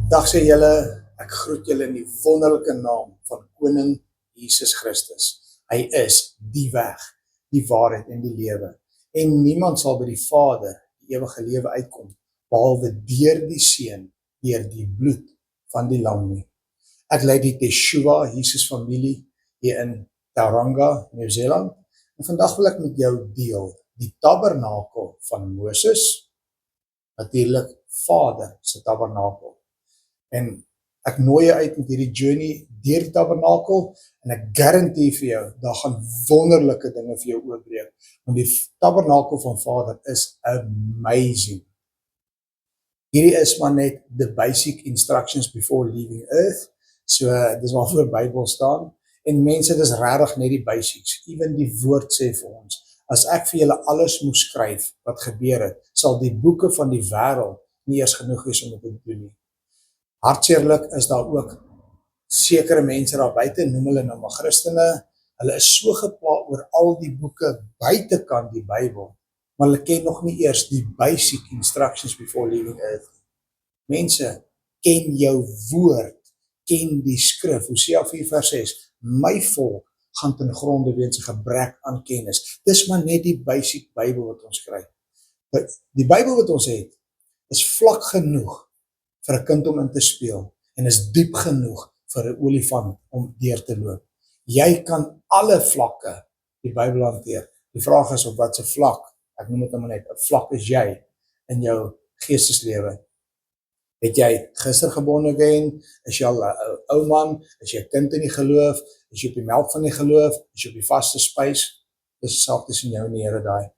Dag sê julle, ek groet julle in die wonderlike naam van Koning Jesus Christus. Hy is die weg, die waarheid en die lewe. En niemand sal by die Vader, die ewige lewe uitkom, behalwe deur die Seun, deur die bloed van die lam nie. Ek lei die Teshua, Jesus familie, hier in Tauranga, Nieu-Seeland. En vandag wil ek met jou deel die tabernakel van Moses, natuurlik Vader se tabernakel. En ek nooi jou uit met hierdie journey deur die tabernakel en ek garandeer vir jou, daar gaan wonderlike dinge vir jou oopbreek. Want die tabernakel van Vader is amazing. Hierdie is maar net the basic instructions before leaving earth. So dis waarvoor Bybel staan. En mense, dis regtig net die basics. Even die woord sê vir ons, as ek vir julle alles moes skryf wat gebeur het, sal die boeke van die wêreld nie eers genoeg wees om dit te doen nie. Hartseerlik is daar ook sekere mense daar buite, noem hulle nou maar Christene, hulle is so gepla oor al die boeke buitekant die Bybel, maar hulle ken nog nie eers die basic instructions before leaving earth. Mense, ken jou woord, ken die skrif. Hosea 4 vers 6, my volk gaan ten gronde weens 'n gebrek aan kennis. Dis maar net die basic Bybel wat ons kry. Die Bybel wat ons het, is vlak genoeg vir 'n kind om in te speel en is diep genoeg vir 'n olifant om deur te loop. Jy kan alle vlakke die Bybel hanteer. Die vraag is op watter vlak, ek noem dit nou net, 'n vlak is jy in jou geesteslewe. Het jy gister gebonde again? Is jy al 'n ou man? Is jy 'n kind in die geloof? Is jy op die melk van die geloof? Is jy op die vaste spys? Dis self tussen jou en die Here daai.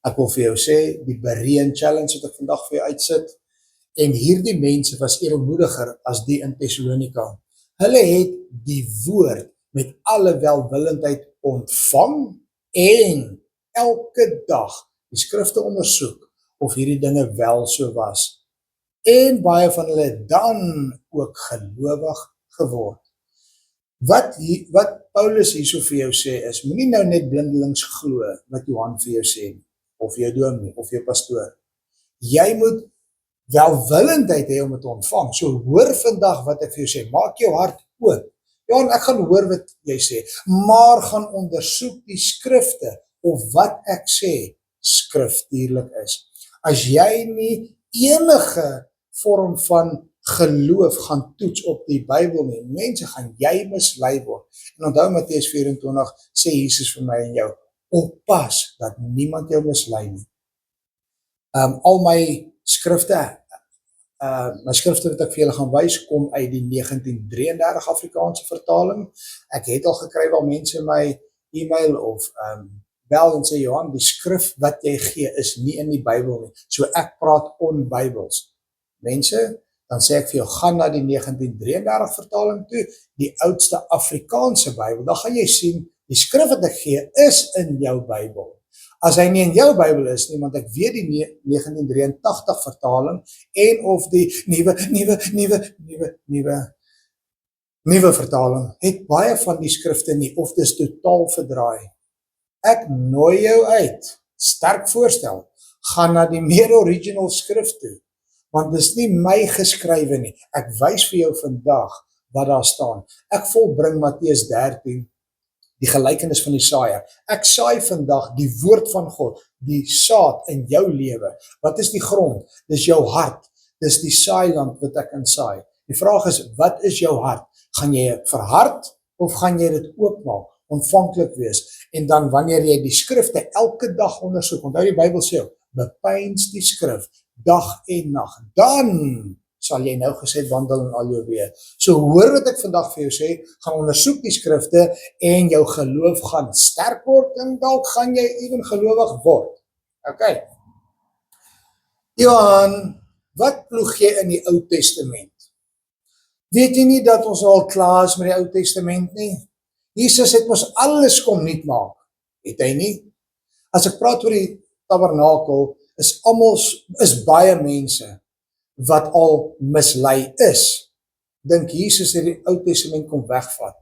Ek wil vir jou sê, die Berean Challenge wat ek vandag vir jou uitsit, en hierdie mense was edelmoediger as die in Thessalonika. Hulle het die woord met alle welwillendheid ontvang en elke dag die skrifte ondersoek of hierdie dinge wel so was. En baie van hulle het dan ook gelowig geword. Wat Paulus hierso vir jou sê is, moenie nou net blindelings glo wat Johan vir jou sê, of jou dominee, of jou pastoor. Jy moet welwillendheid hê om het te ontvang. So hoor vandag wat ek vir jou sê, maak jou hart oop. Ja, en ek gaan hoor wat jy sê, maar gaan ondersoek die skrifte, of wat ek sê, skriftuurlik is. As jy nie enige vorm van geloof gaan toets op die Bybel nie, mense, gaan jy mislei word. En onthou Matteus 24, sê Jesus vir my en jou, oppas dat niemand jou mislei nie. Al my skrifte wat ek vir julle gaan wys, kom uit die 1933 Afrikaanse vertaling. Ek het al gekry waar mense my e-mail of bel en sê, Johan, die skrif wat jy gee is nie in die Bybel nie. So ek praat on-Bybels. Mense, dan sê ek vir jou, gaan na die 1933 vertaling toe, die oudste Afrikaanse Bybel, dan gaan jy sien, die skrif wat ek gee is in jou Bybel. As hy nie in jou Bybel is nie, want ek weet die 1983 vertaling en of die nuwe vertaling het baie van die skrifte nie, of dis totaal verdraai. Ek nooi jou uit, sterk voorstel, gaan na die meer original skrif toe, want dis nie my geskrywe nie. Ek wys vir jou vandag wat daar staan. Ek volbring Matteus 13, die gelykenis van die saaier. Ek saai vandag die woord van God, die saad in jou lewe. Wat is die grond? Dis jou hart. Dis die saailand wat ek insaai. Die vraag is, wat is jou hart? Gaan jy het verhard of gaan jy dit oopmaak, ontvanklik wees? En dan wanneer jy die skrifte elke dag ondersoek, onthou die Bybel sê, bepeins die skrif dag en nag, dan sal jy nou gesed wandel in al jou weë. So hoor wat ek vandag vir jou sê, gaan ondersoek die skrifte en jou geloof gaan sterk word en dalk gaan jy even gelowig word. Ok. Johan, wat ploeg jy in die Ou Testament? Weet jy nie dat ons al klaar is met die Ou Testament nie? Jesus het ons alles kom nuut maak. Het hy nie? As ek praat oor die tabernakel, is baie mense wat al mislei is. Dink Jesus het die Ou Testament kom wegvat.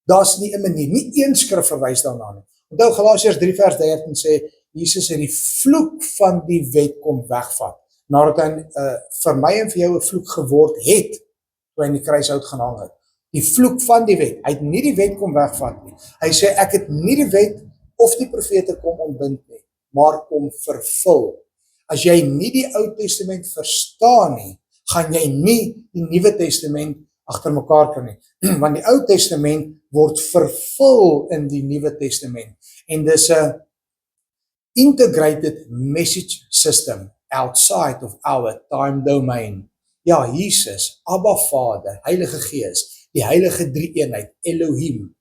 Daar's nie 'n manier, nie een skrif verwys daarna nie. Onthou Galasiërs 3 vers 13 sê, Jesus het die vloek van die wet kom wegvat. nadat hy vir my en vir jou 'n vloek geword het, toe hy in die kruishout gehang het. Die vloek van die wet, hy het nie die wet kom wegvat nie. Hy sê, ek het nie die wet of die profete kom ontbind nie, maar kom vervul. As jy nie die Ou Testament verstaan nie, gaan jy nie die Nuwe Testament agter mekaar kan nie. Want die Ou Testament word vervul in die Nuwe Testament. En dis 'n integrated message system outside of our time domain. Ja, Jesus, Abba Vader, Heilige Gees, die Heilige Drie-eenheid, Elohim,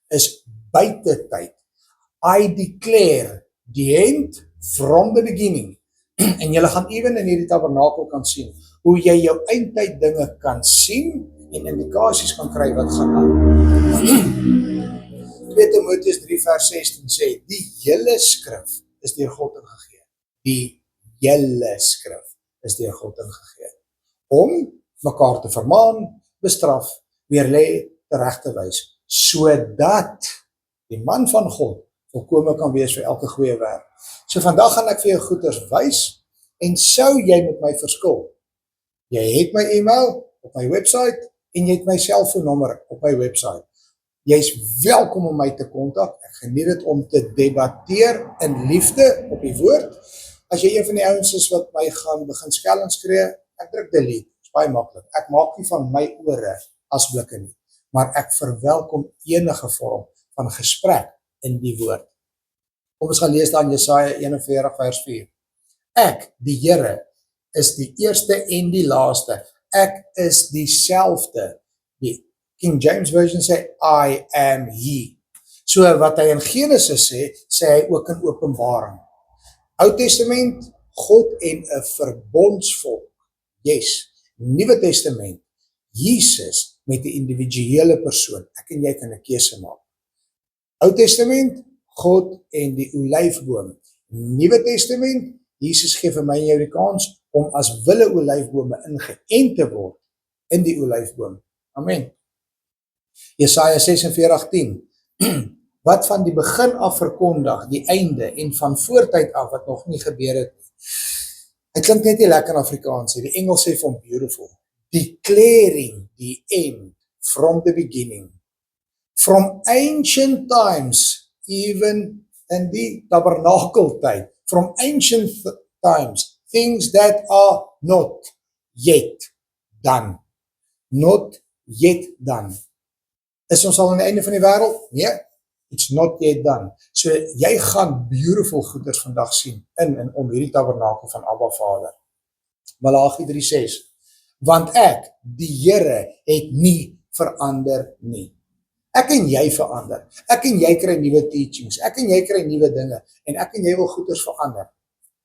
is buite tyd. I declare the end from the beginning. En julle gaan ewen in hierdie tabernakel kan sien, hoe jy jou eindtyd dinge kan sien, en indikasies kan kry wat gaan aan. 2 Timoteus 3 vers 16 sê, die hele skrif is deur God ingegee. Die hele skrif is deur God ingegee. Om mekaar te vermaan, bestraf, weerlê, tereg te wys, sodat die man van God volkome kan wees vir elke goeie werk. So vandag gaan ek vir jou goeders wys, en sou jy met my verskil. Jy het my e-mail op my website, en jy het my selfoonnommer op my website. Jy is welkom om my te kontak. Ek geniet dit om te debatteer in liefde op die woord. As jy een van die ouens is wat my gaan begin skel en skree, ek druk delete, dit is baie maklik. Ek maak nie van my ore as blikke nie, maar ek verwelkom enige vorm van gesprek in die woord. Kom ons gaan lees dan Jesaja 41 vers 4. Ek, die Here, is die eerste en die laaste. Ek is dieselfde. Die King James Version sê, I am he. So wat hy in Genesis sê, sê hy ook in Openbaring. Ou Testament, God en 'n verbondsvolk. Yes. Nuwe Testament, Jesus met 'n individuele persoon. Ek en jy kan 'n keuse maak. Ou Testament, God en die olyfboom. Nuwe Testament, Jesus gee vir my en jou die kans om as wille olyfbome ingeënt te word in die olyfboom. Amen. Jesaja 46:10. Wat van die begin af verkondig, die einde, en van voortyd af wat nog nie gebeur het. Het klink net nie lekker in Afrikaans, die Engels sê van beautiful. Declaring the end from the beginning. From ancient times, even in die tabernakeltyd, from ancient times, things that are not yet done. Not yet done. Is ons al aan die einde van die wêreld? Nee, it's not yet done. So jy gaan beautiful goeders vandag sien in en om hierdie tabernakel van Abba Vader. Malagi 3:6. Want ek, die Here, het nie verander nie. Ek en jy verander. Ek en jy kry nuwe teachings. Ek en jy kry nuwe dinge. En ek en jy wil goeders verander.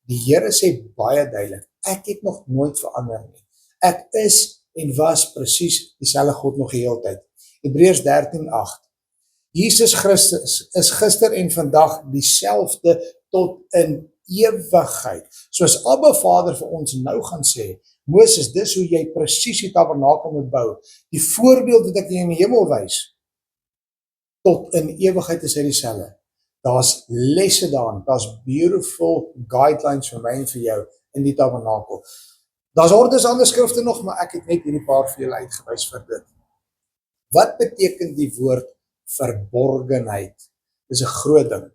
Die Here sê baie duidelik, ek het nog nooit verander nie. Ek is en was presies dieselfde God nog die hele tyd. Hebreërs 13:8. Jesus Christus is gister en vandag dieselfde tot in ewigheid. Soos Abba Vader vir ons nou gaan sê, Moses, dis hoe jy presies die tabernakel moet bou. Die voorbeeld wat ek in die hemel wys, tot in ewigheid is hy dieselfde. Daar's lesse daarin, daar's beautiful guidelines vir my en vir jou in die tabernakel. Daar's hordes ander skrifte nog, maar ek het net hierdie paar vir julle uitgewys vir dit. Wat beteken die woord verborgenheid? Dis 'n groot ding.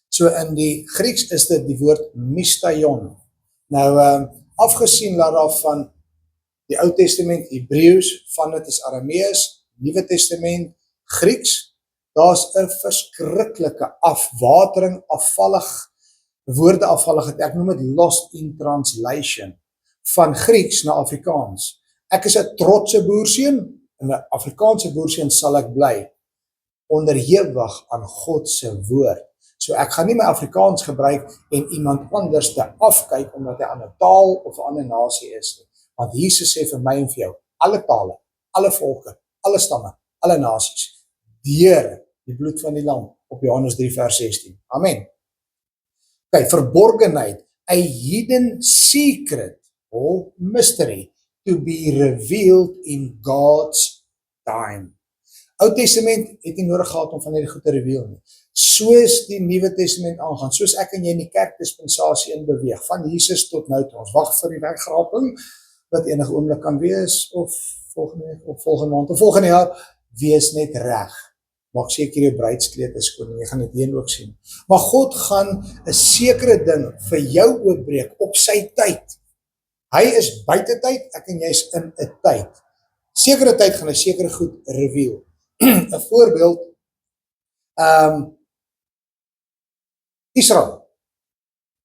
So in die Grieks is dit die woord mystaion. Nou, afgesien daarvan die Ou Testament Hebreëus, van dit is Aramees, Nuwe Testament Grieks, daar's 'n verskriklike afwatering, woordeafvalligheid, ek noem dit lost in translation, van Grieks na Afrikaans. Ek is 'n trotse boerseun, en 'n Afrikaanse boerseun sal ek bly, onderhewig aan God se woord. So ek gaan nie my Afrikaans gebruik en iemand anders te afkyk omdat hy aan 'n taal of 'n ander nasie is nie. Want Jesus sê vir my en vir jou, alle tale, alle volke, alle stamme, alle nasies, deur die bloed van die lam op Johannes 3 vers 16. Amen. Okay, verborgenheid, a hidden secret or mystery to be revealed in God's time. Ou Testament het nie nodig gehad om van hierdie goed te reveal nie. Soos die Nuwe Testament aangaan, soos ek en jy in die kerkdispensasie in beweeg, van Jesus tot nou toe, ons wag vir die wegraping, wat enige oomblik kan wees, of volgende maand, of volgende jaar, wees net reg. Maak seker jou bruidskleed is skoon, en jy gaan dit heen ook sien. Maar God gaan 'n sekere ding vir jou oopbreek op sy tyd. Hy is buite tyd, ek en jy is in 'n tyd. Sekere tyd gaan hy sekere goed reveal. 'n Voorbeeld, Israel,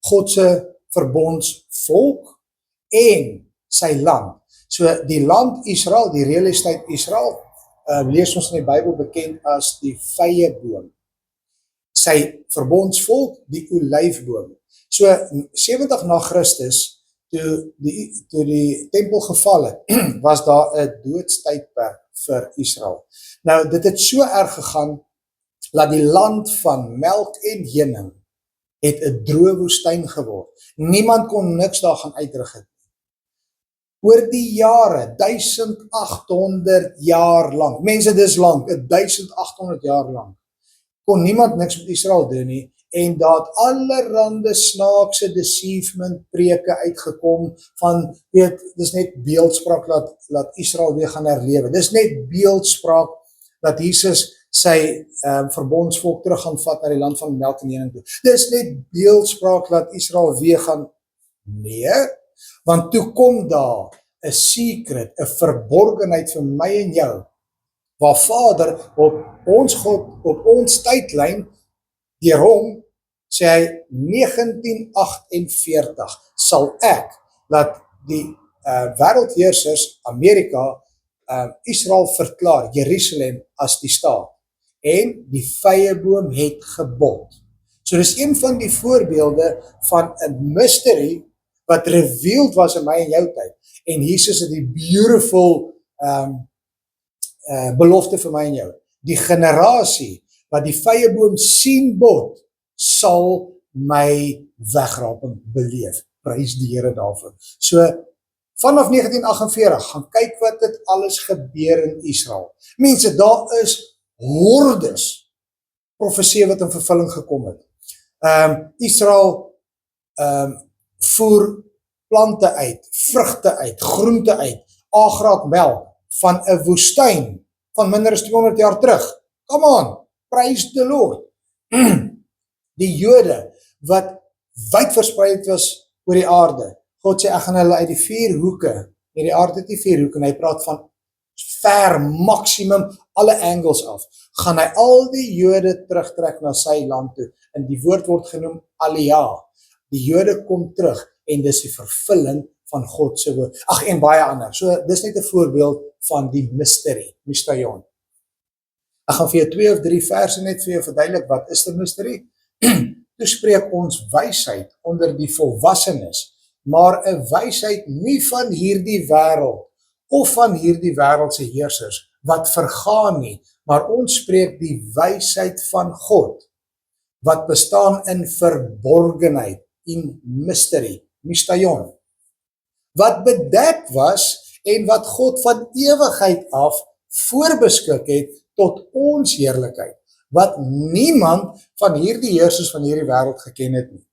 God se verbondsvolk en sy land. So die land Israel, die reële estate Israel, lees ons in die Bybel bekend as die vyeboom. Sy verbondsvolk, die olyfboom. So 70 na Christus, toe die tempel geval het, was daar 'n doodstydperk vir Israel. Nou, dit het so erg gegaan, dat die land van melk en honing het 'n droë woestyn geword. Niemand kon niks daar gaan uitrig het. Oor die jare, 1800 jaar lang, mense dis lang, 1800 jaar lang, kon niemand niks met Israel doen nie, en daar het allerhande snaakse deceivement preke uitgekom van, dis net beeldspraak laat Israel weer gaan herlewe. Dis net beeldspraak dat Jesus sy verbondsvolk terug gaan vat na die land van melk en honing toe. Dis net beeldspraak dat Israel weer gaan, nee, want toe kom daar 'n secret, 'n verborgenheid vir my en jou, waar Vader op ons God, op ons tydlyn, deur hom, sê hy, 1948 sal ek, laat die wêreldheersers, Amerika, Israel verklaar, Jerusalem as die staat. En die vyeboom het gebot. So dis een van die voorbeelde van 'n mystery, wat revealed was in my en jou tyd. En Jesus het die beautiful belofte vir my en jou. Die generasie wat die vyeboom sien bot, sal my wegraping beleef. Prys die Here daarvoor. So, vanaf 1948, gaan kyk wat het alles gebeur in Israel. Mense, daar is hordes profeseë wat in vervulling gekom het. Israel voer plante uit, vrugte uit, groente uit, agraat melk, van 'n woestyn, van minder as 200 jaar terug. Come on, praise the Lord. Die Jode, wat wyd verspreid was oor die aarde, God sê, ek gaan hulle uit die 4 hoeke, die aarde het die 4 hoeke, en hy praat van ver, maximum, alle angles af, gaan hy al die Jode terugtrek na sy land toe, en die woord word genoem Aliyah. Die Jode kom terug, en dis die vervulling van God se woord. Ag, en baie ander. So, dis net 'n voorbeeld van die mystery, mysterion. Ek gaan vir jou 2 of 3 verse net vir jou verduidelik, wat is die mystery? Toe spreek ons wysheid onder die volwassenes, maar 'n wysheid nie van hierdie wêreld, of van hierdie wêreldse heersers, wat vergaan nie, maar ons spreek die wysheid van God, wat bestaan in verborgenheid, in mystery, mysterion, wat bedek was, en wat God van ewigheid af voorbeskik het, tot ons heerlikheid, wat niemand van hierdie heersers van hierdie wêreld geken het nie.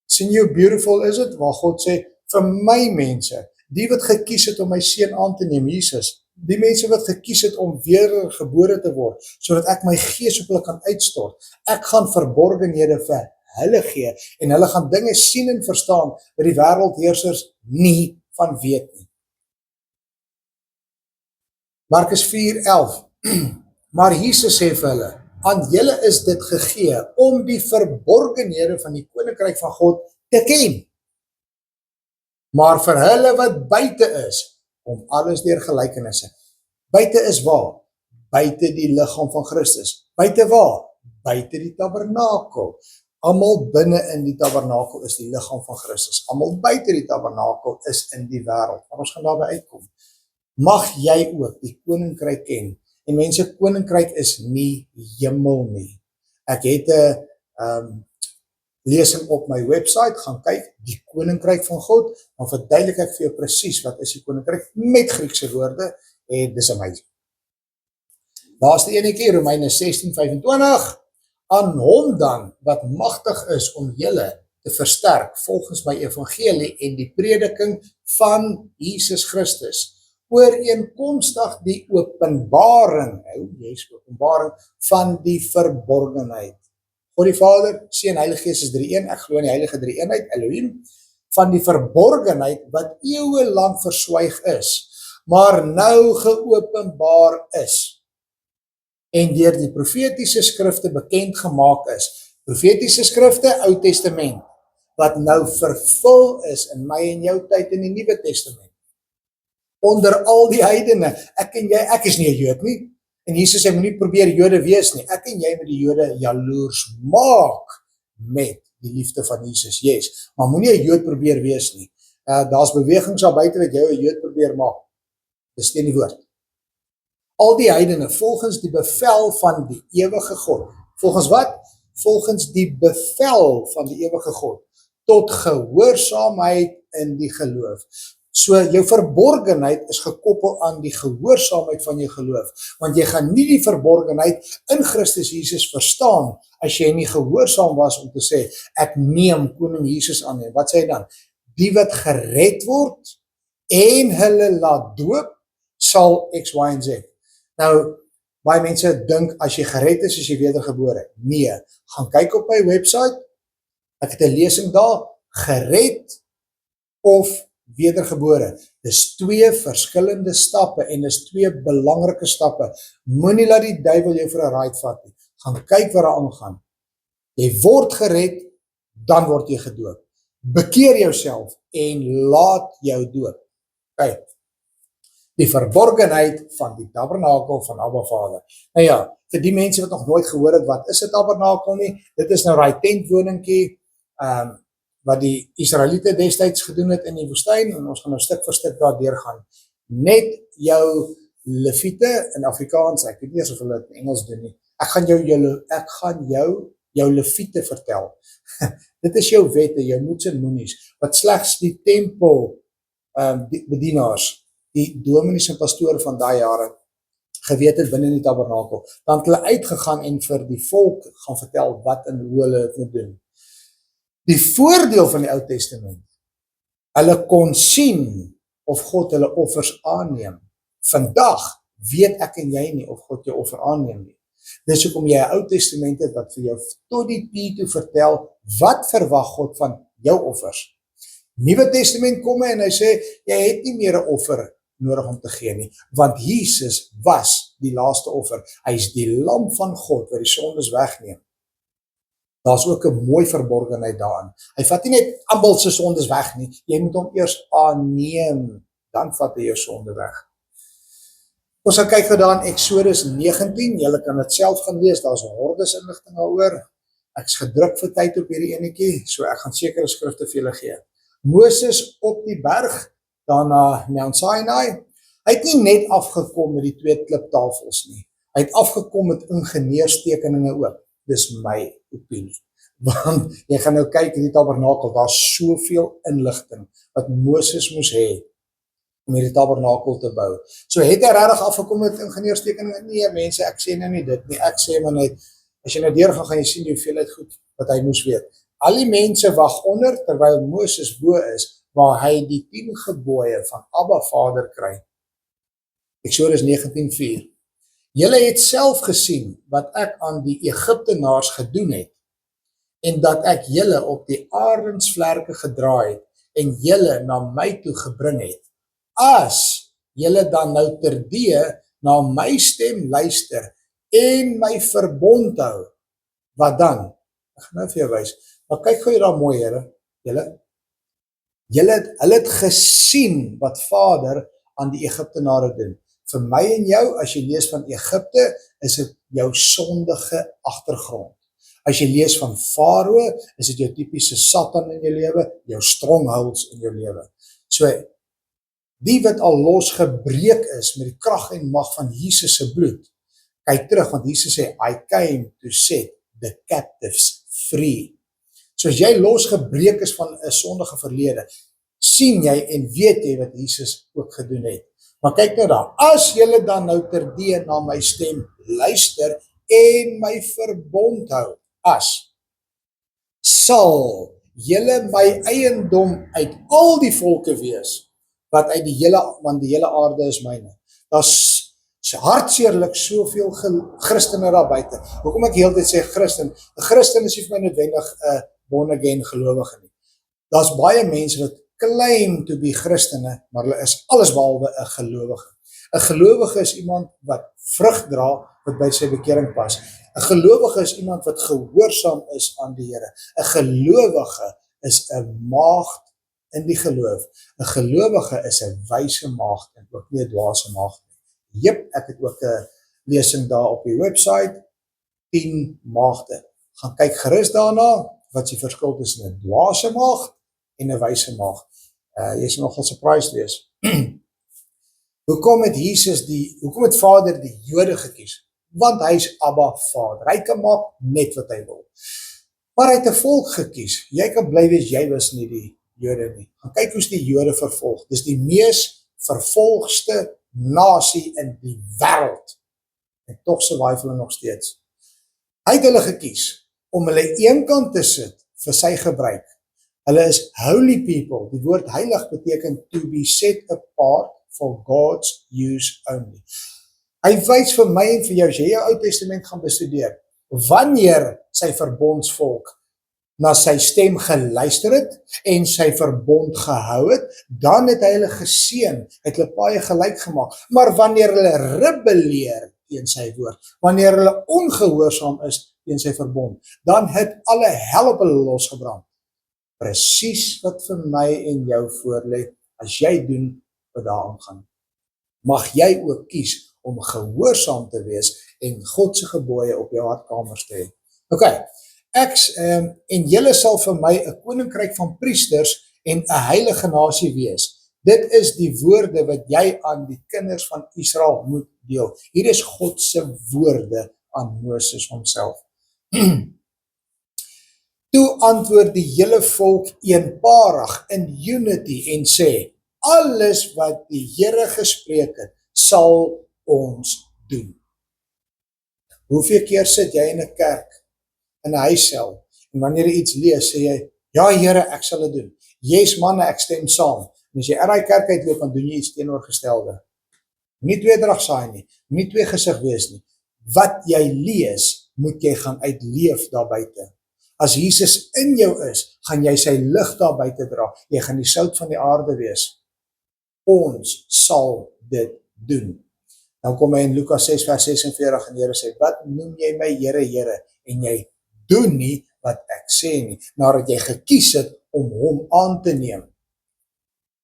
Sien hoe beautiful is it, waar God sê, vir my mense, die wat gekies het om my seun aan te neem, Jesus, die mense wat gekies het om wedergebore te word, sodat ek my gees op hulle kan uitstort, ek gaan verborgenhede vir hulle gee, en hulle gaan dinge sien en verstaan, wat die wêreldheersers nie van weet nie. Markus 4:11, maar Jesus sê vir hulle, aan julle is dit gegee, om die verborgenhede van die koninkryk van God te ken. Maar vir hulle wat buite is, om alles deur gelykenisse. Buite is waar? Buite die liggaam van Christus. Buite waar? Buite die tabernakel. Almal binne in die tabernakel is die liggaam van Christus. Almal buite die tabernakel is in die wêreld. Maar ons gaan daarby uitkom. Mag jy ook die koninkryk ken. En mense, koninkryk is nie hemel nie. Ek het 'n lesing op my website, gaan kyk, die koninkryk van God, dan verduidelik ek vir jou presies wat is die koninkryk met Griekse woorde, en dis amazing. Laaste enetjie, Romeine 16:25. Aan hom dan, wat magtig is om julle te versterk, volgens my evangelie en die prediking van Jesus Christus, ooreenkomstig die openbaring, openbaring van die verborgenheid. God die Vader, Seun, Heilige Gees is drie-een, ek glo in die Heilige Drie-eenheid, Elohim, van die verborgenheid wat eeue lank verswyg is, maar nou geopenbaar is, en deur die profetiese skrifte bekend gemaak is. Profetiese skrifte, Ou Testament, wat nou vervul is in my en jou tyd in die Nuwe Testament. Onder al die heidene, ek en jy, ek is nie 'n Jood nie, en Jesus sê, moenie probeer Jode wees nie, ek en jy moet die Jode jaloers maak met die liefde van Jesus, yes, maar moenie 'n Jood probeer wees nie. Daar's bewegings daar buite wat jou 'n Jood probeer maak, dis teen die woord. Al die heidene, volgens die bevel van die ewige God. Volgens wat? Volgens die bevel van die ewige God. Tot gehoorsaamheid in die geloof. So, jou verborgenheid is gekoppel aan die gehoorsaamheid van jou geloof. Want jy gaan nie die verborgenheid in Christus Jesus verstaan, as jy nie gehoorsaam was om te sê, ek neem koning Jesus aan. Wat sê hy dan? Die wat gered word, en hulle laat doop, sal X, Y en Z. Nou, baie mense dink, as jy gered is jy wedergebore. Nee, gaan kyk op my website, ek het 'n lesing daar, gered of wedergebore. Dis twee verskillende stappe, en dis twee belangrike stappe. Moenie laat die duiwel jou vir 'n ride vat nie. Gaan kyk wat daar aangaan. Jy word gered, dan word jy gedoop. Bekeer jouself, en laat jou doop. Kyk. Die verborgenheid van die tabernakel van Abba Vader. Nou ja, vir die mense wat nog nooit gehoor het, wat is 'n tabernakel nie? Dit is nou daai tentwoningkie, wat die Israeliete destyds gedoen het in die woestyn, en ons gaan nou stuk vir stuk daardeur gaan. Net jou Leviete in Afrikaans, ek weet nie of hulle dit in Engels doen nie. Ek gaan jou Leviete vertel. Dit is jou wette, jou moets en moenies, wat slegs die tempel die bedienaars, die dominees en pastore van daai jare geweet het binne die tabernakel. Dan het hulle uitgegaan en vir die volk gaan vertel wat en hoe hulle dit moet doen. Die voordeel van die Ou Testament, hulle kon sien of God hulle offers aanneem. Vandag weet ek en jy nie of God jou offer aanneem nie. Dis hoekom jy 'n Ou Testament het wat vir jou tot die T toe vertel, wat verwag God van jou offers. Nuwe Testament kom en hy sê, jy het nie meer 'n offer nodig om te gee nie, want Jesus was die laaste offer. Hy is die lam van God wat die sondes wegneem. Daar's ook 'n mooi verborgenheid daarin. Hy vat nie net almal se sondes weg nie, jy moet hom eers aanneem, dan vat hy jou sonde weg. Ons gaan kyk gedaan Exodus 19, julle kan dit self gaan lees, daar's hordes inligting daaroor. Ek is gedruk vir tyd op hierdie enetjie, so ek gaan sekere skrifte vir julle gee. Moses op die berg, daarna Mount Sinai. Hy het nie net afgekom met die 2 kliptafels nie. Hy het afgekom met ingenieurstekeninge ook. Dis my opinie. Want jy gaan nou kyk in die tabernakel, daar's soveel inligting wat Moses moes hê om hierdie tabernakel te bou. So het hy regtig afgekom met ingenieurstekeninge? Nee, mense, ek sê nou nie dit nie. Ek sê maar net, as jy nou deurgaan, gaan jy sien die hoeveelheid goed wat hy moes weet. Al die mense wag onder, terwyl Moses bo is, waar hy die 10 gebooie van Abba Vader kry. Exodus 19:4. Julle het self gesien wat ek aan die Egiptenaars gedoen het, en dat ek julle op die arensvlerke gedraai het, en julle na my toe gebring het. As julle dan nou terdee na my stem luister, en my verbond hou, wat dan? Ek gaan nou vir jou wys. Maar kyk gou jy daar mooi, Here. Hulle het gesien wat Vader aan die Egiptenare doen. Vir my en jou, as jy lees van Egipte, is dit jou sondige agtergrond. As jy lees van Farao, is dit jou typiese Satan in jou lewe, jou strongholds in jou lewe. So, die wat al losgebreek is met die krag en mag van Jesus se bloed, kyk terug, want Jesus sê, I came to set the captives free. So as jy losgebreek is van 'n sondige verlede, sien jy en weet jy wat Jesus ook gedoen het. Maar kyk nou daar, as julle dan nou terdee na my stem luister en my verbond hou, sal julle my eiendom uit al die volke wees, want die hele aarde is myne. Daar's hartseerlik soveel Christene daar buite. Hoekom ek heeltyd sê Christen? 'n Christen is nie vir my noodwendig 'n born again gelowige nie. Daar's baie mense wat claim to be Christene, maar hulle is alles behalwe 'n gelowige. 'n Gelowige is iemand wat vrug dra wat by sy bekering pas. 'n Gelowige is iemand wat gehoorsaam is aan die Here. 'n Gelowige is 'n maagd in die geloof. 'n Gelowige is 'n wyse maagd en ook nie 'n dwaase maagd. Jep, ek het ook 'n lesing daar op die website, 10 maagde. Gaan kyk gerus daarna, wat is die verskil tussen 'n dwaase maagd en 'n wyse maagd. Jy sal nogal surprised wees. Hoekom het Vader die Jode gekies? Want hy is Abba Vader. Hy kan maak net wat hy wil. Maar hy het 'n volk gekies. Jy kan bly wees, jy was nie die Jode nie. Gaan kyk hoe's die Jode vervolg. Dis die mees vervolgste nasie in die wêreld. En tog survive hulle nog steeds. Hy het hulle gekies om hulle eenkant te sit vir sy gebruik. Hulle is holy people. Die woord heilig beteken to be set apart for God's use only. Hy wys vir my en vir jou, as jy jou Ou Testament gaan bestudeer, wanneer sy verbondsvolk na sy stem geluister het en sy verbond gehou het, dan het hy hulle geseën, het hulle paaie gelyk gemaak. Maar wanneer hulle rebelleer teen sy woord, wanneer hulle ongehoorsaam is teen sy verbond, dan het alle hel op hulle losgebrand. Presies wat vir my en jou voorlê, as jy doen wat daar aangaan. Mag jy ook kies om gehoorsaam te wees en God se gebooie op jou hartkamers te hê. Okay. En julle sal vir my 'n koninkryk van priesters en 'n heilige nasie wees. Dit is die woorde wat jy aan die kinders van Israel moet deel. Hier is God se woorde aan Moses homself. Toe antwoord die hele volk eenparig in unity en sê, alles wat die Here gespreek het, sal ons doen. Hoeveel keer sit jy in 'n kerk, in 'n huissel, en wanneer jy iets lees, sê jy, ja Here, ek sal dit doen. Yes manne, ek stem saam. En as jy uit die kerk uitloop, dan doen jy iets teenoorgestelde. Nie tweedrag saai nie, nie twee gesig wees nie. Wat jy lees, moet jy gaan uitleef daar buite. As Jesus in jou is, gaan jy sy lig daar buite dra. Jy gaan die sout van die aarde wees. Ons sal dit doen. Dan kom hy in Lukas 6 vers 46 en die Here sê, wat noem jy my Here, Here? En jy doen nie wat ek sê nie, nadat jy gekies het om hom aan te neem.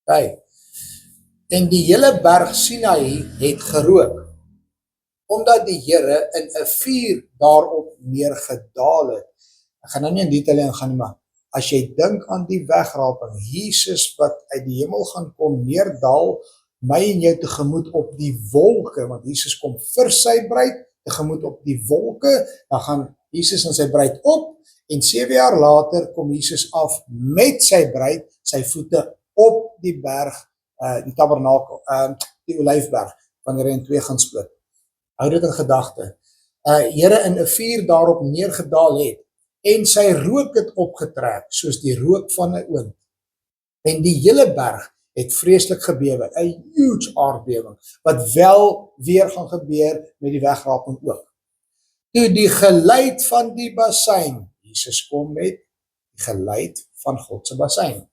Hey. En die hele berg Sinaï het gerook, omdat die Here in 'n vuur daarop neergedaal het. Ek gaan nou nie in detail ingaan nie, maar as jy dink aan die wegraping, Jesus wat uit die hemel gaan kom, neerdal, my en jou tegemoet op die wolke, want Jesus kom vir sy bruid, tegemoet op die wolke, dan gaan Jesus en sy bruid op, en 7 jaar later kom Jesus af met sy bruid, sy voete op die berg, die tabernakel, die Olyfberg, wanneer hy in 2 gaan split. Hou dit in gedagte. Here in 'n vuur daarop neergedaal het, en sy rook het opgetrek, soos die rook van 'n oond. En die hele berg het vreeslik gebewe, 'n huge aardbewing, wat wel weer gaan gebeur met die wegraping ook. Toe die geluid van die bassein, Jesus kom met die geluid van God se bassein,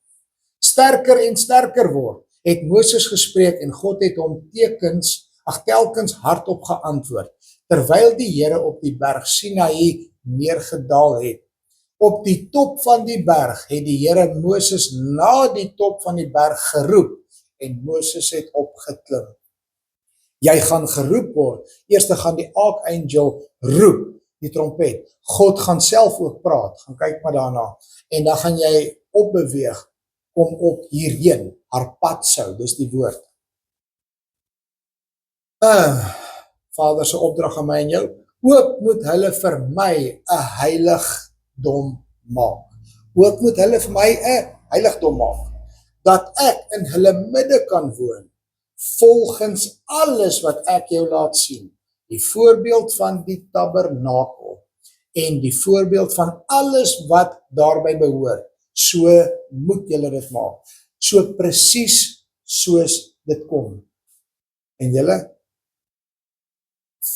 sterker en sterker word, het Moses gespreek en God het hom telkens hardop geantwoord, terwyl die Here op die berg Sinaï neergedaal het. Op die top van die berg het die Here Moses na die top van die berg geroep en Moses het opgeklim. Jy gaan geroep word. Eers gaan die archangel roep, die trompet. God gaan self ook praat. Gaan kyk maar daarna. En dan gaan jy opbeweeg, kom op hierheen, harpazo, dis die woord. Vader se opdrag aan my en jou, ook moet hulle vir my 'n heiligdom maak. Ook moet hulle vir my 'n heiligdom maak, dat ek in hulle midde kan woon, volgens alles wat ek jou laat sien, die voorbeeld van die tabernakel, en die voorbeeld van alles wat daarby behoort, so moet julle dit maak, so presies soos dit kom, en julle,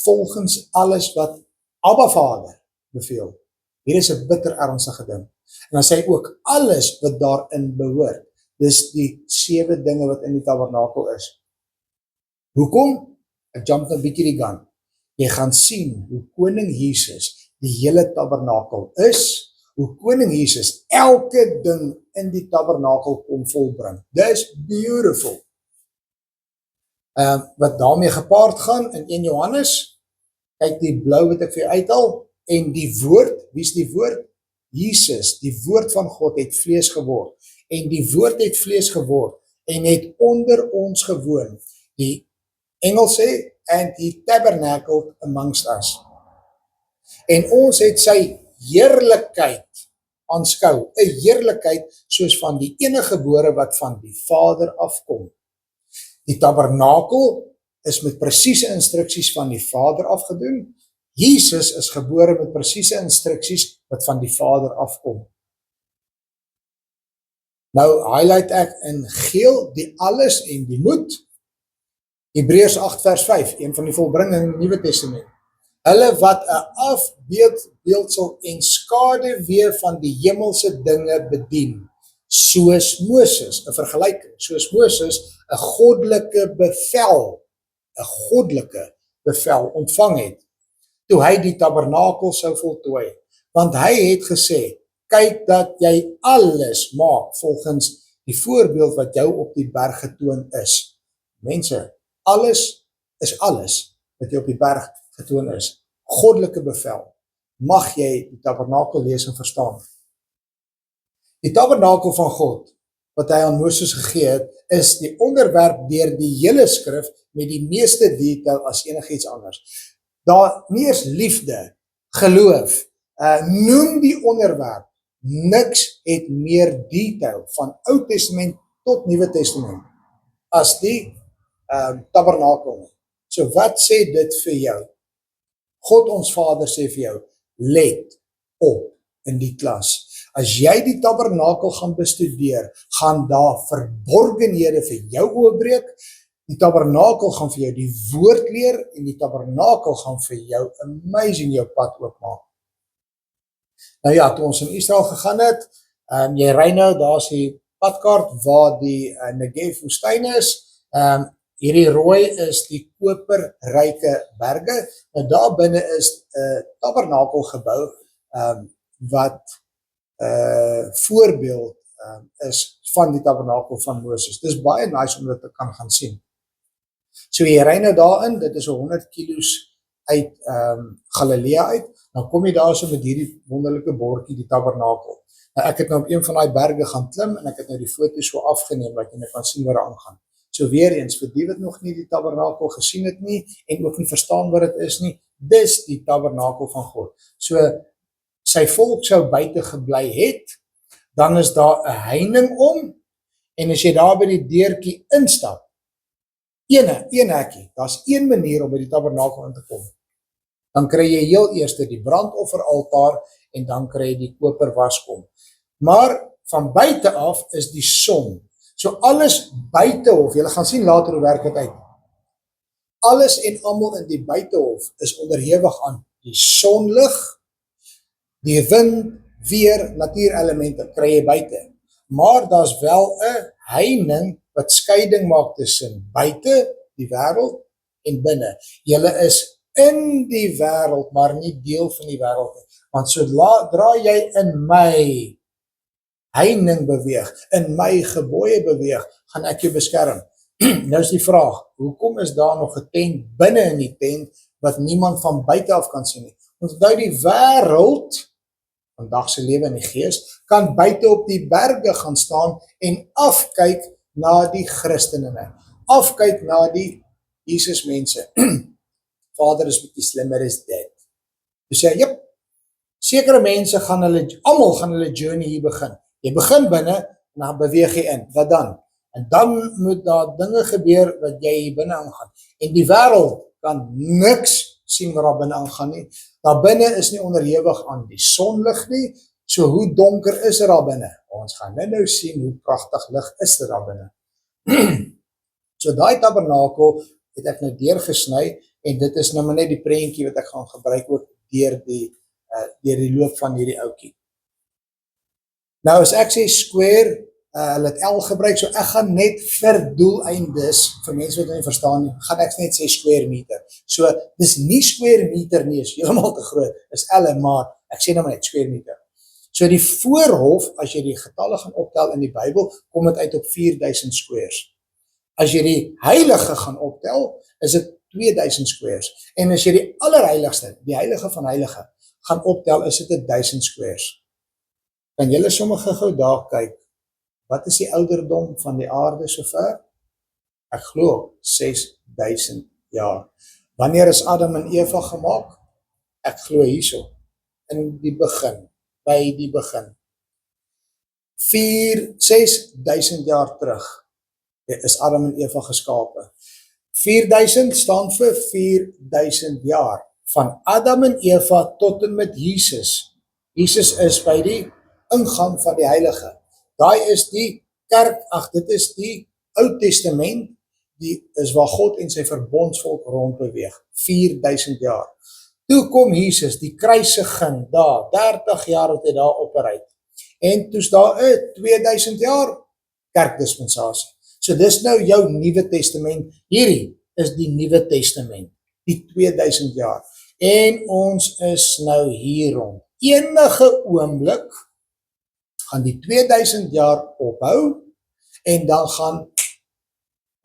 volgens alles wat Abba Vader beveel, hier is 'n bitter ernstige ding, en dan sê hy ook, alles wat daarin behoort, dis die 7 dinge wat in die tabernakel is. Hoekom? Ek jump 'n bietjie die gun. Jy gaan sien hoe koning Jesus die hele tabernakel is, hoe koning Jesus elke ding in die tabernakel kom volbring. Dis beautiful. Wat daarmee gepaard gaan in 1 Johannes, kyk die blou wat ek vir jou uithaal, en die woord, wie is die woord? Jesus, die woord van God het vlees geword, en die woord het vlees geword, en het onder ons gewoon. Die Engels sê, and he tabernacled amongst us. En ons het sy heerlikheid aanskou, 'n heerlikheid soos van die eniggebore wat van die Vader afkom. Die tabernakel is met presiese instruksies van die Vader afgedoen. Jesus is gebore met presiese instruksies wat van die Vader afkom. Nou highlight ek in geel die alles en die moet. Hebreërs 8 vers 5, een van die volbringe in die Nuwe Testament. Hulle wat 'n afbeeldsel en skaduwee van die hemelse dinge bedien, soos Moses, 'n vergelyking, soos Moses 'n goddelike bevel ontvang het, toe hy die tabernakel sou voltooi, want hy het gesê, kyk dat jy alles maak volgens die voorbeeld wat jou op die berg getoon is. Mense, alles is alles wat jy op die berg getoon is. Goddelike bevel. Mag jy die tabernakel lees en verstaan. Die tabernakel van God, wat hy aan Moses gegee het, is die onderwerp deur die hele skrif met die meeste detail as enigiets anders. Daar nie eens liefde, geloof, noem die onderwerp, niks het meer detail van Ou Testament tot Nuwe Testament as die tabernakel. So wat sê dit vir jou? God ons Vader sê vir jou, let op in die klas. As jy die tabernakel gaan bestudeer, gaan daar verborgenhede vir jou oopbreek. Die tabernakel gaan vir jou die woord leer en die tabernakel gaan vir jou amazing jou pad oopmaak. Nou ja, toe ons in Israel gegaan het, jy ry nou, daar is die padkaart waar die Negev woestyn is. Hierdie rooi is die koperryke berge, en daar binne is 'n tabernakel gebou wat voorbeeld is van die tabernakel van Moses. Dis baie nice om dit te kan gaan sien. So jy ry nou daarin, dit is 100 kilos uit Galilea uit, dan kom jy daar so met hierdie wonderlike bordjie, die tabernakel. Nou ek het nou op een van die berge gaan klim, en ek het nou die foto so afgeneem, dat jy nou kan sien wat daar aangaan. So weer eens, vir die wat nog nie die tabernakel gesien het nie, en ook nie verstaan wat dit is nie, dis die tabernakel van God. So, sy volk sou buite gebly het, dan is daar 'n heining om, en as jy daar by die deurtjie instap, een hekkie, daar's een manier om by die tabernakel in te kom. Dan kry jy heel eers die brandofferaltaar, en dan kry jy die koperwaskom. Maar van buite af is die son. So alles buitehof, julle gaan sien later hoe werk dit uit. Alles en almal in die buitehof is onderhewig aan die sonlig, die wind, weer, natuurelemente, kry jy buite. Maar daar's wel 'n heining wat skeiding maak tussen buite, die wêreld, en binne. Julle is in die wêreld, maar nie deel van die wêreld nie. Want sodra jy in my heining beweeg, in my gebooie beweeg, gaan ek jou beskerm. Nou is die vraag, hoekom is daar nog 'n tent binne in die tent, wat niemand van buite af kan sien nie? Onthou die wêreld, vandag se lewe in die gees, kan buite op die berge gaan staan, en afkyk na die Christene, afkyk na die Jesus mense. Vader is bietjie slimmer as dit. Dus sê, jep, sekere mense almal gaan hulle journey hier begin. Jy begin binne, en dan beweeg jy in. Wat dan? En dan moet daar dinge gebeur wat jy hier binne aangaan. En die wêreld kan niks sien wat daar binne aangaan nie. Daar binne is nie onderhewig aan die sonlig nie. So hoe donker is dit daar binne? Ons gaan nou sien hoe pragtig lig is dit daar binne. So daai tabernakel het ek nou deurgesny en dit is nou maar net die prentjie wat ek gaan gebruik ook deur die loop van hierdie ouetjie. Nou as ek sê square, hulle het L gebruik, so ek gaan net vir doeleindes, vir mense wat nie verstaan nie, gaan ek net sê square meter. So dis nie square meter nie, is heeltemal te groot, is L, maar ek sê nou maar net square meter. So die voorhof, as jy die getalle gaan optel in die Bybel, kom dit uit op 4000 squares. As jy die heilige gaan optel, is dit 2000 squares. En as jy die allerheiligste, die heilige van heilige, gaan optel, is dit 1000 squares. Kan julle sommige gou daar kyk, wat is die ouderdom van die aarde sover? Ek glo 6000 jaar. Wanneer is Adam en Eva gemaak? Ek glo hierso, in die begin, by die begin. 6000 jaar terug is Adam en Eva geskape. 4000 staan vir 4000 jaar. Van Adam en Eva tot en met Jesus. Jesus is by die ingang van die heilige. Daai is die kerk, dit is die Ou Testament, die is waar God en sy verbondsvolk rondbeweeg. 4000 jaar. Toe kom Jesus, die kruisiging daar, 30 jaar het hy daar opgery. En toe's daar 2000 jaar kerkdispensasie. So dis nou jou Nuwe Testament. Hierdie is die Nuwe Testament, die 2000 jaar. En ons is nou hier rond. Enige oomblik gaan die 2000 jaar ophou en dan gaan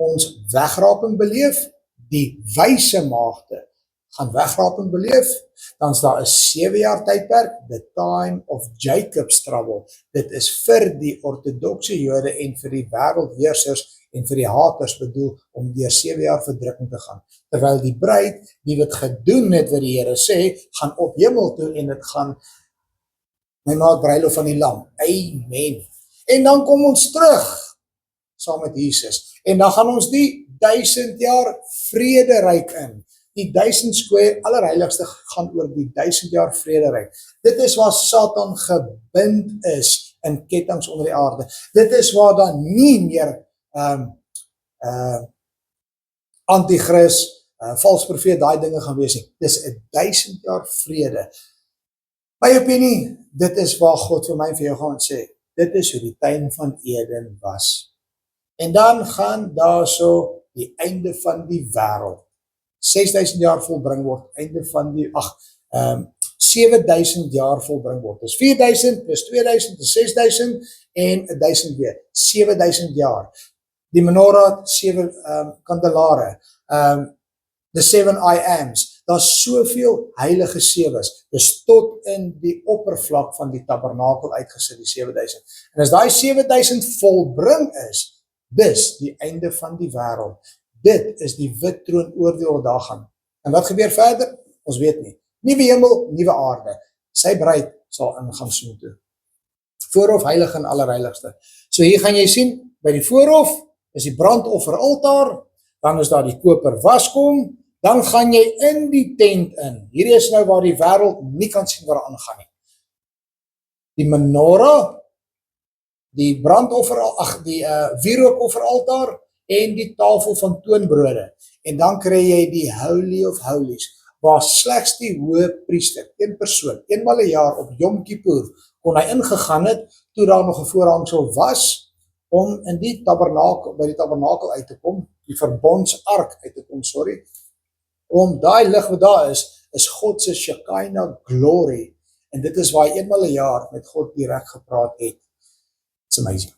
ons wegraping beleef, die wyse maagde gaan wegraping beleef, dan is daar 'n 7 jaar tydperk, the time of Jacob's trouble. Dit is vir die ortodokse Jode en vir die wêreldheersers en vir die haters bedoel om deur 7 jaar verdrukking te gaan. Terwyl die bruid, die wat gedoen het wat die Here sê, gaan op hemel toe en dit gaan my maak bruilof van die lam. Amen. En dan kom ons terug saam met Jesus. En dan gaan ons die 1000 jaar vrederyk in. Die 1000 square allerheiligste gaan oor die 1000 jaar vrederyk. Dit is waar Satan gebind is in kettinge onder die aarde. Dit is waar dan nie meer antichrist, vals profeet, daai dinge gaan wees nie. Dis 1000 jaar vrede. My opinie, dit is waar God vir my en vir jou gaan sê. Dit is hoe die tuin van Eden was. En dan gaan daar so die einde van die wêreld. 6000 jaar volbring word, einde van die 7000 jaar volbring word. Dus 4000 plus 2000 is 6000 en 1000 weer. 7000 jaar. Die menorah, 7 kandelare, the 7 I ams. Daar's soveel heilige sewes. Dis tot in die oppervlak van die tabernakel uitgesit, die 7000. En as daai 7000 volbring is, dis die einde van die wêreld. Dit is die wit troon oordeel daar gaan. En wat gebeur verder? Ons weet nie. Nuwe hemel, nuwe aarde. Sy bruid sal ingaan soontoe. Voorhof, heilig en allerheiligste. So hier gaan jy sien, by die voorhof is die brandofferaltaar, dan is daar die koper waskom, dan gaan jy in die tent in. Hier is nou waar die wêreld nie kan sien wat aangaan nie. Die menorah, die die wierookofferaltaar en die tafel van toonbrode. En dan kry jy die Holy of Holies, waar slegs die hoëpriester, een persoon, eenmal 'n jaar op Yom Kippur, kon hy ingegaan het, toe daar nog 'n voorhangsel was, om in die tabernakel, by die tabernakel uit te kom, die verbondsark uit te kom, om daai lig wat daar is God se Shekinah glory, en dit is waar hy eenmal 'n jaar met God direk gepraat het. It's amazing.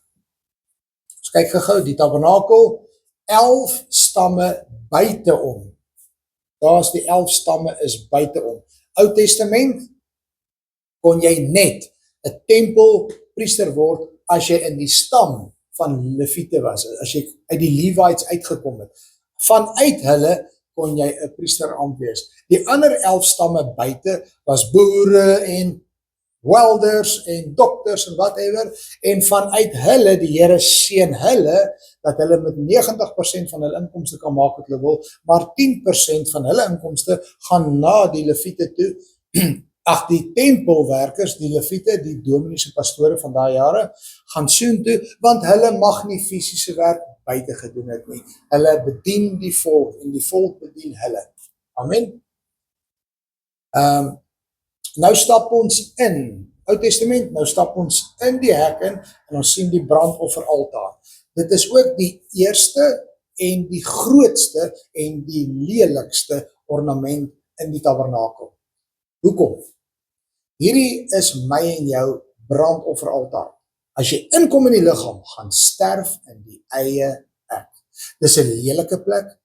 So kyk gou, die tabernakel, 11 stamme buiteom. Daar's die 11 stamme is buiteom. Ou Testament kon jy net 'n tempelpriester word as jy in die stam van Lewiete was, as jy uit die Levites uitgekom het. Vanuit hulle kon jy 'n priesterambt wees. Die ander 11 stamme buite was boere en welders en dokters en whatever, en vanuit hulle, die Here seën hulle, dat hulle met 90% van hulle inkomste kan maak wat hulle wil, maar 10% van hulle inkomste gaan na die leviete toe, die tempelwerkers, die leviete, die dominees en pastore van daai jare, gaan soontoe, want hulle mag nie fisiese werk buite gedoen het nie. Hulle bedien die volk, en die volk bedien hulle. Amen. Nou stap ons in, Ou Testament, nou stap ons in die hek in, en ons sien die brandofferaltaar. Dit is ook die eerste en die grootste en die lelikste ornament in die tabernakel. Hoekom? Hierdie is my en jou brandofferaltaar. As jy inkom in die liggaam, gaan sterf in die eie ek. Dis 'n lelike plek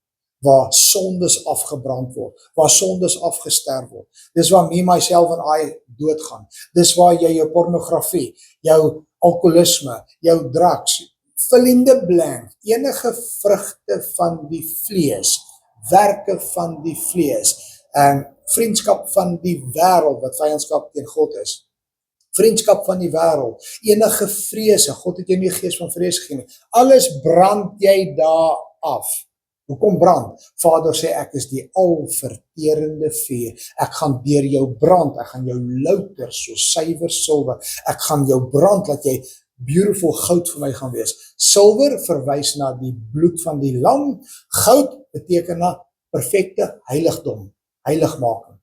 waar sondes afgebrand word, waar sondes afgesterf word. Dis waar me, myself en I doodgaan. Dis waar jy jou pornografie, jou alkoholisme, jou drugs, fill in the blank, enige vrugte van die vlees, werke van die vlees, vriendskap van die wêreld, wat vyandskap teen God is, vriendskap van die wêreld, enige vrese, God het jou nie gees van vrees gegee nie, alles brand jy daar af. Hoekom brand? Vader sê, ek is die alverterende vuur, ek gaan deur jou brand, ek gaan jou louter so suiwer silwer, ek gaan jou brand, dat jy beautiful goud vir my gaan wees. Silwer verwys na die bloed van die lam, goud beteken na perfekte heiligdom, heiligmaking.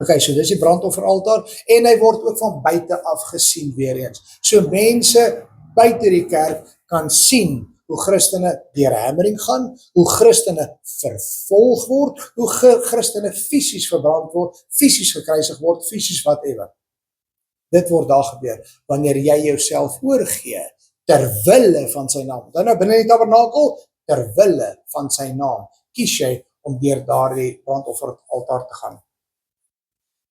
Okay, so dis die brandofferaltaar, en hy word ook van buite af gesien weer eens. So mense buite die kerk kan sien hoe Christene deur hammering gaan, hoe Christene vervolg word, hoe Christene fisies verbrand word, fisies gekruisig word, fisies whatever. Dit word daar gebeur, wanneer jy jouself oorgee, terwille van sy naam. Dan nou binne die tabernakel, terwille van sy naam, kies jy om deur daardie brandofferaltaar te gaan.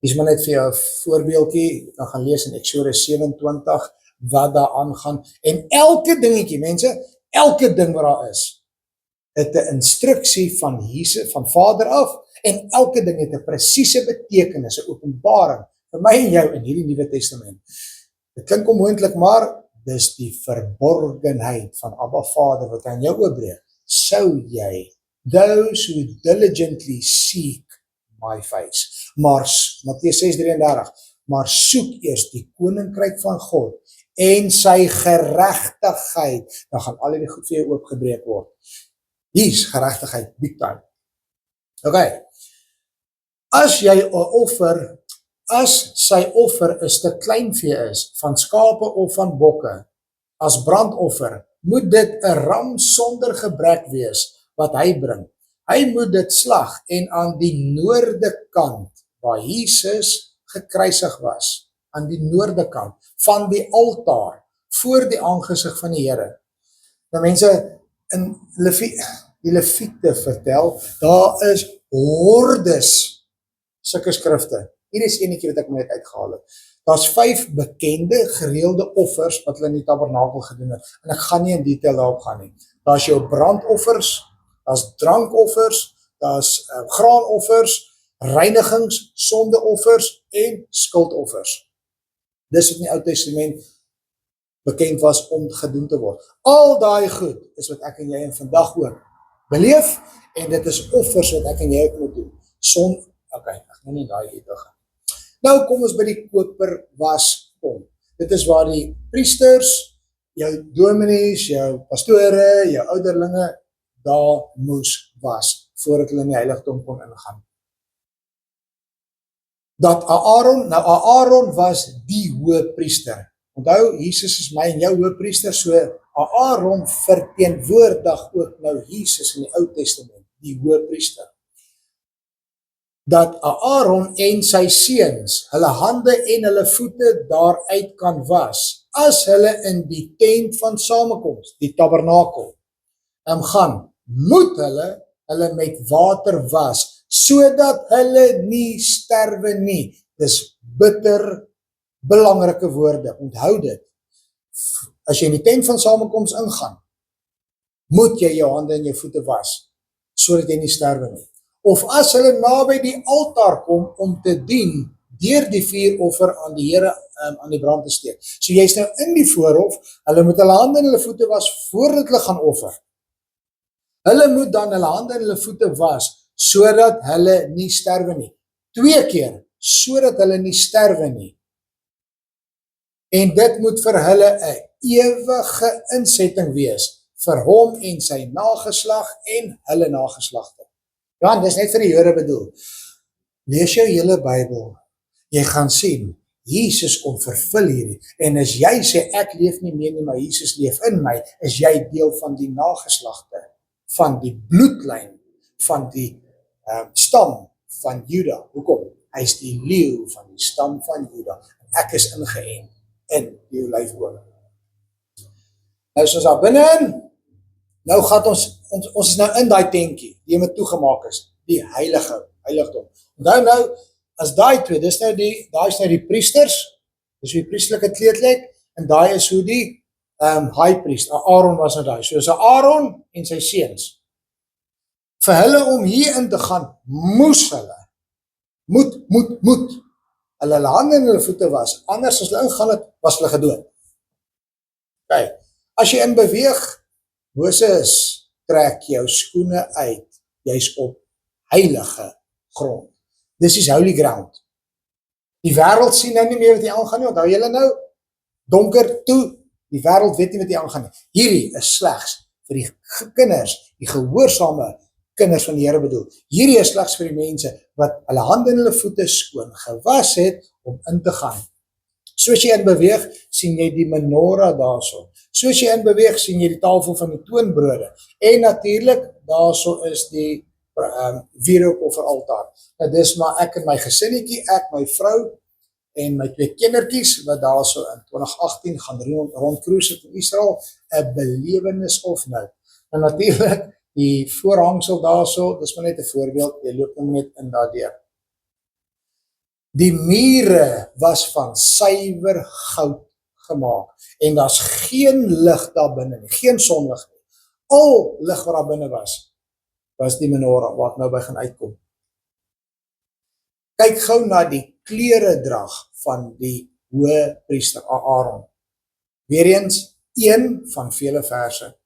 Hier is maar net vir jou 'n voorbeeldjie, jy kan gaan lees in Eksodus 27, wat daar aangaan, en elke dingetjie, mense, elke ding wat daar is, het 'n instruksie van Jesus, van Vader af, en elke ding het 'n presiese betekenis, 'n openbaring, vir my en jou in hierdie Nuwe Testament. Dit klink onmoontlik, maar dis die verborgenheid van Abba Vader, wat aan jou oopbreek. Sou jy, those who diligently seek my face, maar, Matteus 6:33, maar soek eers die koninkryk van God, en sy geregtigheid, dan gaan al die goed vir jou oopgebreek word. Hier's geregtigheid, big time. Okay, as jy 'n offer, as sy offer 'n stuk kleinvee is, van skape of van bokke, as brandoffer, moet dit 'n ram sonder gebrek wees, wat hy bring. Hy moet dit slag, en aan die noorde kant, waar Jesus gekruisig was, aan die noorde kant, van die altaar, voor die aangesig van die Here. Nou mense, in die Leviete vertel, daar is hordes sulke skrifte. Hier is enetjie wat ek net uitgehaal het. Daar's 5 bekende, gereelde offers, wat hulle in die tabernakel gedoen het, en ek gaan nie in detail daarop gaan nie. Daar's jou brandoffers, daar's drankoffers, daar's graanoffers, reinigings, sondeoffers en skuldoffers. Dis wat in die Ou Testament bekend was om gedoen te word. Al daai goed is wat ek en jy in vandag ook beleef, en dit is offers wat ek en jy ook moet doen. Okay, ek gaan nie daai uit gaan. Nou kom ons by die koperwas kom. Dit is waar die priesters, jou dominees, jou pastore, jou ouderlinge, daar moes was, voordat hulle in die heiligdom kon ingaan. Dat Aaron was die hoëpriester. Onthou, Jesus is my en jou hoëpriester, so Aaron verteenwoordig ook nou Jesus in die Ou Testament, die hoëpriester. Dat Aaron en sy seuns, hulle hande en hulle voete daaruit kan was, as hulle in die tent van samekoms, die tabernakel, gaan, moet hulle met water was, sodat hulle nie sterwe nie. Dis bitter belangrike woorde, onthou dit. As jy in die tent van samekoms ingaan, moet jy jou hande en jou voete was, sodat jy nie sterwe nie. Of as hulle naby die altaar kom om te dien, deur die vuuroffer aan die Here aan die brand te steek. So jy's nou in die voorhof, hulle moet hulle hande en hulle voete was voordat hulle gaan offer. Hulle moet dan hulle hande en hulle voete was, sodat hulle nie sterwe nie. 2 keer, sodat hulle nie sterwe nie. En dit moet vir hulle 'n ewige insetting wees, vir hom en sy nageslag en hulle nageslagte. Ja, dis net vir die Jode bedoel. Lees jou hele Bybel, jy gaan sien, Jesus kom vervul hierdie, en as jy sê, ek leef nie meer nie, maar Jesus leef in my, is jy deel van die nageslagte, van die bloedlyn, van die stam van Juda. Hoekom? Hy is die leeu van die stam van Juda, en ek is ingeënt in die olyfboom. Nou is ons daar binne, nou gaan ons is nou in die tentjie, die met toegemaak is, die heiligdom. Nou, as daai twee, daai is nou die priesters, dis hoe die priestelike kleedlek, en daai is hoe die high priest, Aaron was nou daai, so is Aaron en sy seuns. Vir hulle om hier in te gaan, moes hulle, moet, hulle hande en hulle voete was, anders as hulle ingaan het, was hulle gedood. Kijk, as jy in beweeg, Moses, trek jou skoene uit, jy's op heilige grond. This is holy ground. Die wêreld sien nou nie meer wat hier aangaan nie, onthou julle nou, donker toe, die wêreld weet nie wat hier aangaan nie. Hierdie is slegs vir die kinders, die gehoorsame kinders van die Here bedoel. Hierdie is slegs vir die mense wat hulle hande en hulle voete skoon gewas het om in te gaan. Soos jy in beweeg, sien jy die menorah daarso. Soos jy in beweeg, sien jy die tafel van die toonbrode. En natuurlik, daarso is die wierookofferaltaar. Nou dis maar ek en my gesinnetjie, ek, my vrou en my 2 kindertjies, wat daarso in 2018 gaan rondcruise in Israel, 'n belewenis of nou. En natuurlik, die voorhangsel daarso, dis maar net 'n voorbeeld, jy loop net in daardeur. Die mure was van suiwer goud gemaak, en daar's geen lig daar binne nie, geen sonlig nie. Al lig wat daar binne was die menorah, wat nou by gaan uitkom. Kyk gou na die kleredrag van die hoë priester Aaron. Weereens, een van vele verse.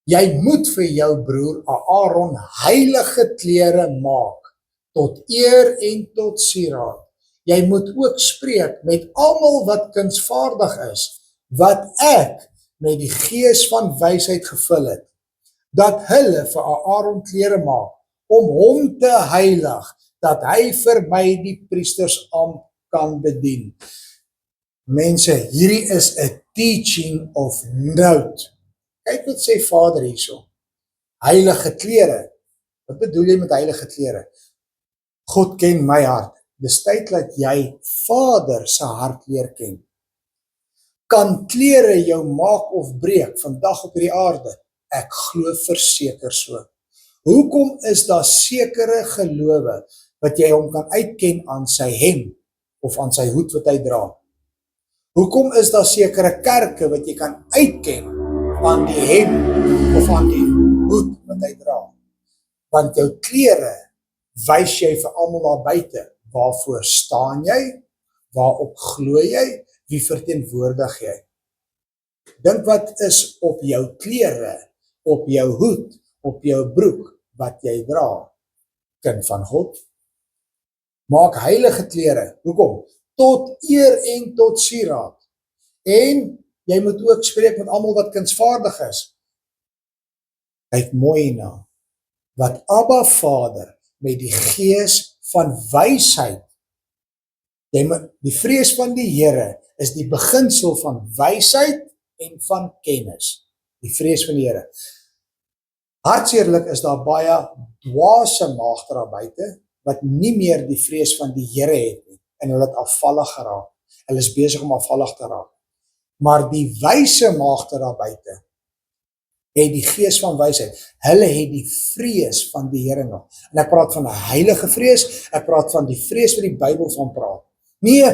Jy moet vir jou broer Aaron heilige klere maak, tot eer en tot sieraad. Jy moet ook spreek met almal wat kunsvaardig is, wat ek met die gees van wysheid gevul het, dat hulle vir Aaron klere maak, om hom te heilig, dat hy vir my die priestersambt kan bedien. Mense, hierdie is 'n teaching of note. Kyk wat sê Vader hierso. Heilige klere. Wat bedoel jy met heilige klere? God ken my hart. Dis tyd dat jy Vader se hart leer ken. Kan klere jou maak of breek vandag op hierdie aarde? Ek glo verseker so. Hoekom is daar sekere gelowe wat jy hom kan uitken aan sy hem of aan sy hoed wat hy dra? Hoekom is daar sekere kerke wat jy kan uitken aan die hem of aan die hoed wat hy dra? Want jou klere wys jy vir almal daar buite. Waarvoor staan jy? Waarop glo jy? Wie verteenwoordig jy? Dink wat is op jou klere, op jou hoed, op jou broek, wat jy dra. Kind van God. Maak heilige klere. Hoekom? Tot eer en tot sieraad. En jy moet ook spreek met almal wat kunsvaardig is. Kyk mooi na wat Abba Vader met die gees van wysheid. Die vrees van die Here is die beginsel van wysheid en van kennis. Die vrees van die Here. Hartseerlik is daar baie dwaase maagde daar buite wat nie meer die vrees van die Here het nie en hulle het afvallig geraak. Hulle is besig om afvallig te raak. Maar die wyse maagde daar buite het die gees van wysheid. Hulle het die vrees van die Here nog. En ek praat van 'n heilige vrees, ek praat van die vrees wat die Bybel van praat. Nee,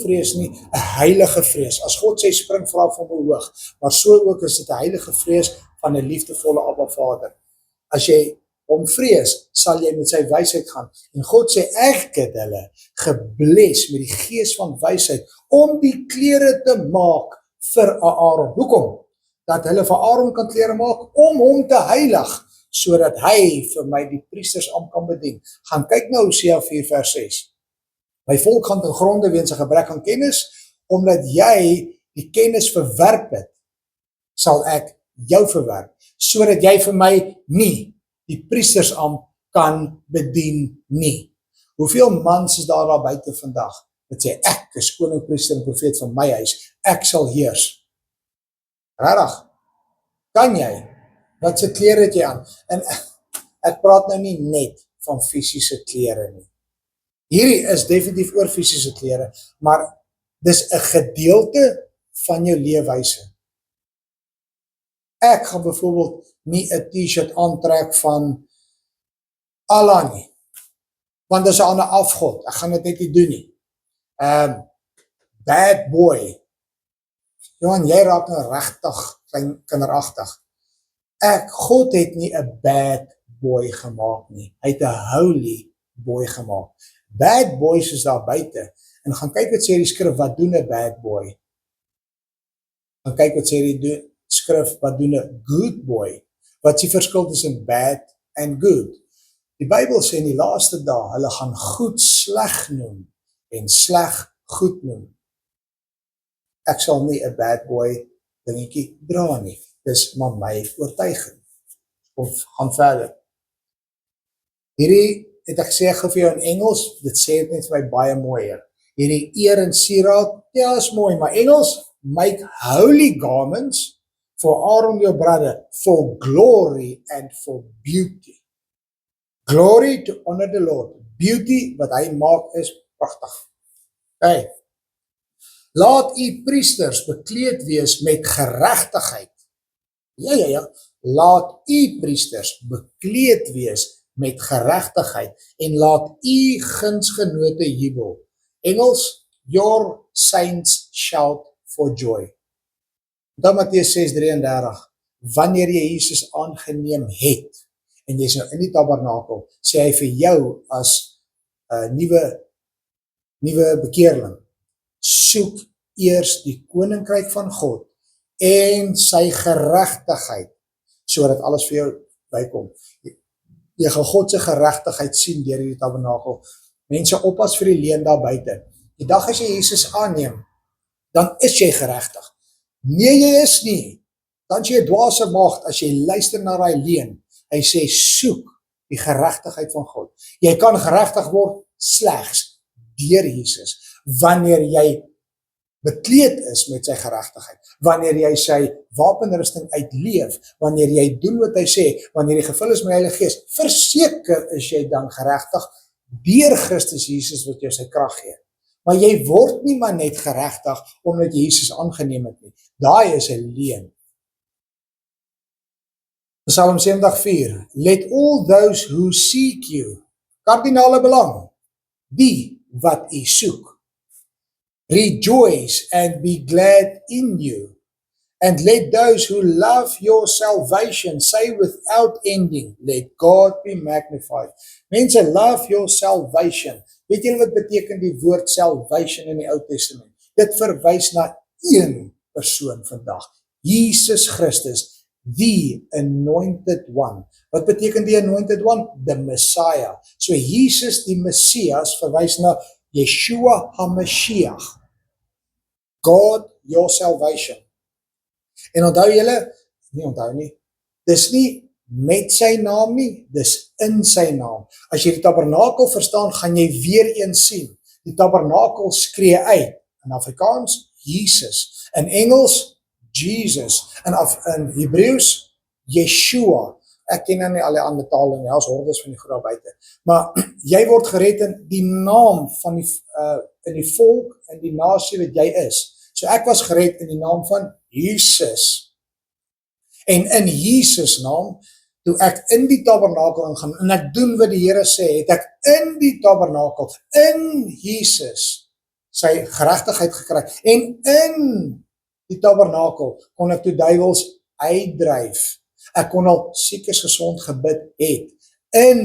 vrees nie, 'n heilige vrees. As God sê spring vra van behoog, maar so ook is dit 'n heilige vrees van 'n liefdevolle Abba Vader. As jy hom vrees, sal jy met sy wysheid gaan. En God sê, ek het hulle gebless met die gees van wysheid, om die klere te maak vir Aaron. Hoekom? Dat hulle vir Aaron kan klere maak, om hom te heilig, sodat hy vir my die priestersambt kan bedien. Gaan kyk na Hosea 4 vers 6. My volk gaan ten gronde weens 'n gebrek aan kennis, omdat jy die kennis verwerp het, sal ek jou verwerp, sodat jy vir my nie die priestersambt kan bedien nie. Hoeveel mans is daar buite vandag, wat sê, ek is koning, priester en profeet van my huis, ek sal heers. Regtig, kan jy? Wat se klere het jy aan? En ek praat nou nie net van fisiese klere nie. Hierdie is definitief oor fisiese klere, maar dis 'n gedeelte van jou leefwyse. Ek gaan byvoorbeeld nie 'n t-shirt aantrek van Allah nie, want dis 'n ander afgod, ek gaan dit net nie doen nie. Bad boy, Johan, jy raak nou regtig kinderagtig. God het nie 'n bad boy gemaak nie, hy het 'n holy boy gemaak. Bad boys is daar buite, en gaan kyk wat sê die skrif, wat doen 'n bad boy? Gaan kyk wat sê die skrif, wat doen 'n good boy? Wat is die verskil tussen bad en good? Die Bybel sê in die laaste dae, hulle gaan goed sleg noem, en sleg goed noem. Ek sal nie 'n bad boy dingetjie dra nie, dis maar my oortuiging. Of gaan verder. Hierdie het ek gesê, ek gaan vir jou in Engels, dit sê het net vir my baie mooier. Hierdie eer en sieraad, ja, is mooi, maar Engels, make holy garments for Aaron your brother, for glory and for beauty. Glory to honor the Lord. Beauty, wat hy maak, is pragtig. Okay. Laat u priesters bekleed wees met geregtigheid. Ja. Laat u priesters bekleed wees met geregtigheid, en laat u gunsgenote jubel. Engels, your saints shout for joy. Dan Matteus 6:33, wanneer jy Jesus aangeneem het, en jy is nou in die tabernakel, sê hy vir jou as nuwe bekeerling, soek eers die koninkryk van God en sy geregtigheid, sodat alles vir jou bykom. Jy gaan God se geregtigheid sien deur die tabernakel. Mense, oppas vir die leuen daar buite. Die dag as jy Jesus aanneem, dan is jy geregtig. Nee, jy is nie. Dan is jy 'n dwaase maagd as jy luister na daai leuen. Hy sê, soek die geregtigheid van God. Jy kan geregtig word slegs deur Jesus, wanneer jy bekleed is met sy geregtigheid, wanneer jy sy wapenrusting uitleef, wanneer jy doen wat hy sê, wanneer jy gevul is met die Heilige Gees, verseker is jy dan geregtig deur Christus Jesus wat jou sy krag gee. Maar jy word nie maar net geregtig omdat jy Jesus aangeneem het nie. Daai is 'n leuen. Psalm 70:4, let all those who seek you, kardinale belang, die wat u soek, rejoice and be glad in you, and let those who love your salvation say without ending, let God be magnified. Mense, love your salvation. Weet julle wat beteken die woord salvation in die Ou Testament? Dit verwys na een persoon vandag, Jesus Christus, the anointed one. Wat beteken die anointed one? The Messiah. So Jesus die Messias verwys na Yeshua HaMashiach. God, your salvation. En onthou julle, nie onthou nie, dis nie met sy naam nie, dis in sy naam. As jy die tabernakel verstaan, gaan jy weer eens sien. Die tabernakel skree uit. In Afrikaans, Jesus. In Engels, Jesus. In Hebreëus, Yeshua. Ek ken nou nie al die ander tale nie, as hordes van die goed daar buite. Maar jy word gered in die naam van in die volk en die nasie wat jy is. So ek was gered in die naam van Jesus. En in Jesus naam, toe ek in die tabernakel ingaan, en ek doen wat die Here sê, het ek in die tabernakel, in Jesus, sy geregtigheid gekry. En in die tabernakel kon ek toe duiwels uitdryf. Ek kon al siekes gesond gebid het. in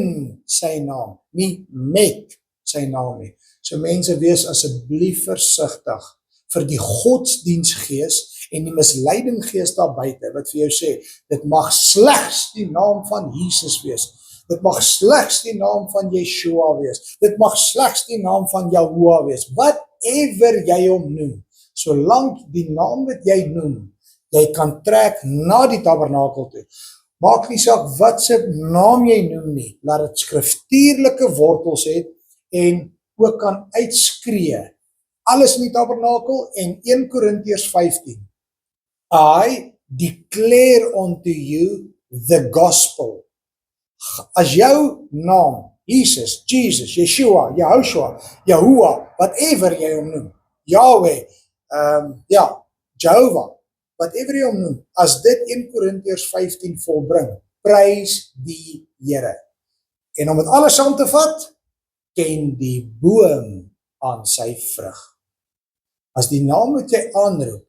sy naam, nie met sy naam nie. So mense, wees asseblief versigtig vir die godsdienstgees en die misleidinggees daar buite, wat vir jou sê, dit mag slegs die naam van Jesus wees, dit mag slegs die naam van Yeshua wees, dit mag slegs die naam van Yahuwah wees, whatever jy hom noem, solank die naam wat jy noem, jy kan trek na die tabernakel toe, maak nie saak wat se naam jy noem nie, laat dit skriftuurlike wortels het, en ook kan uitskree, alles in die tabernakel, en 1 Korintiërs 15, I declare unto you the gospel. As jou naam, Jesus, Yeshua, Yahushua, Yahuwah, whatever jy hom noem, Yahweh, Jehovah, whatever jy hom noem, as dit 1 Korintiërs 15 volbring, prys die Here. En om dit alles saam te vat, ken die boom aan sy vrug. As die naam wat jy aanroep,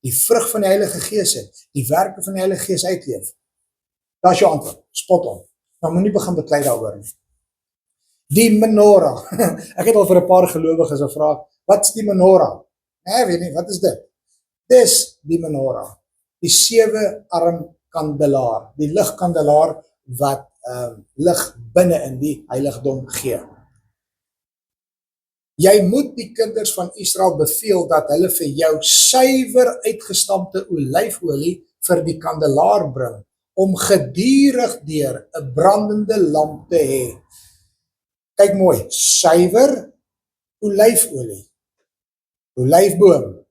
die vrug van die Heilige Gees het, die werke van die Heilige Gees uitleef, daar is jou antwoord, spot on. Nou moet nie begin beklei daaroor nie. Die menorah, ek het al vir 'n paar gelowiges gevra, wat is die menorah? Nee, weet nie, wat is dit? Dis die menorah, die 7-arm kandelaar, die ligkandelaar wat lig binne in die heiligdom gee. Jy moet die kinders van Israel beveel dat hulle vir jou suiwer uitgestampte olyfolie vir die kandelaar bring, om gedurig deur 'n brandende lamp te hê. Kyk mooi, suiwer olyfolie, olyfboom,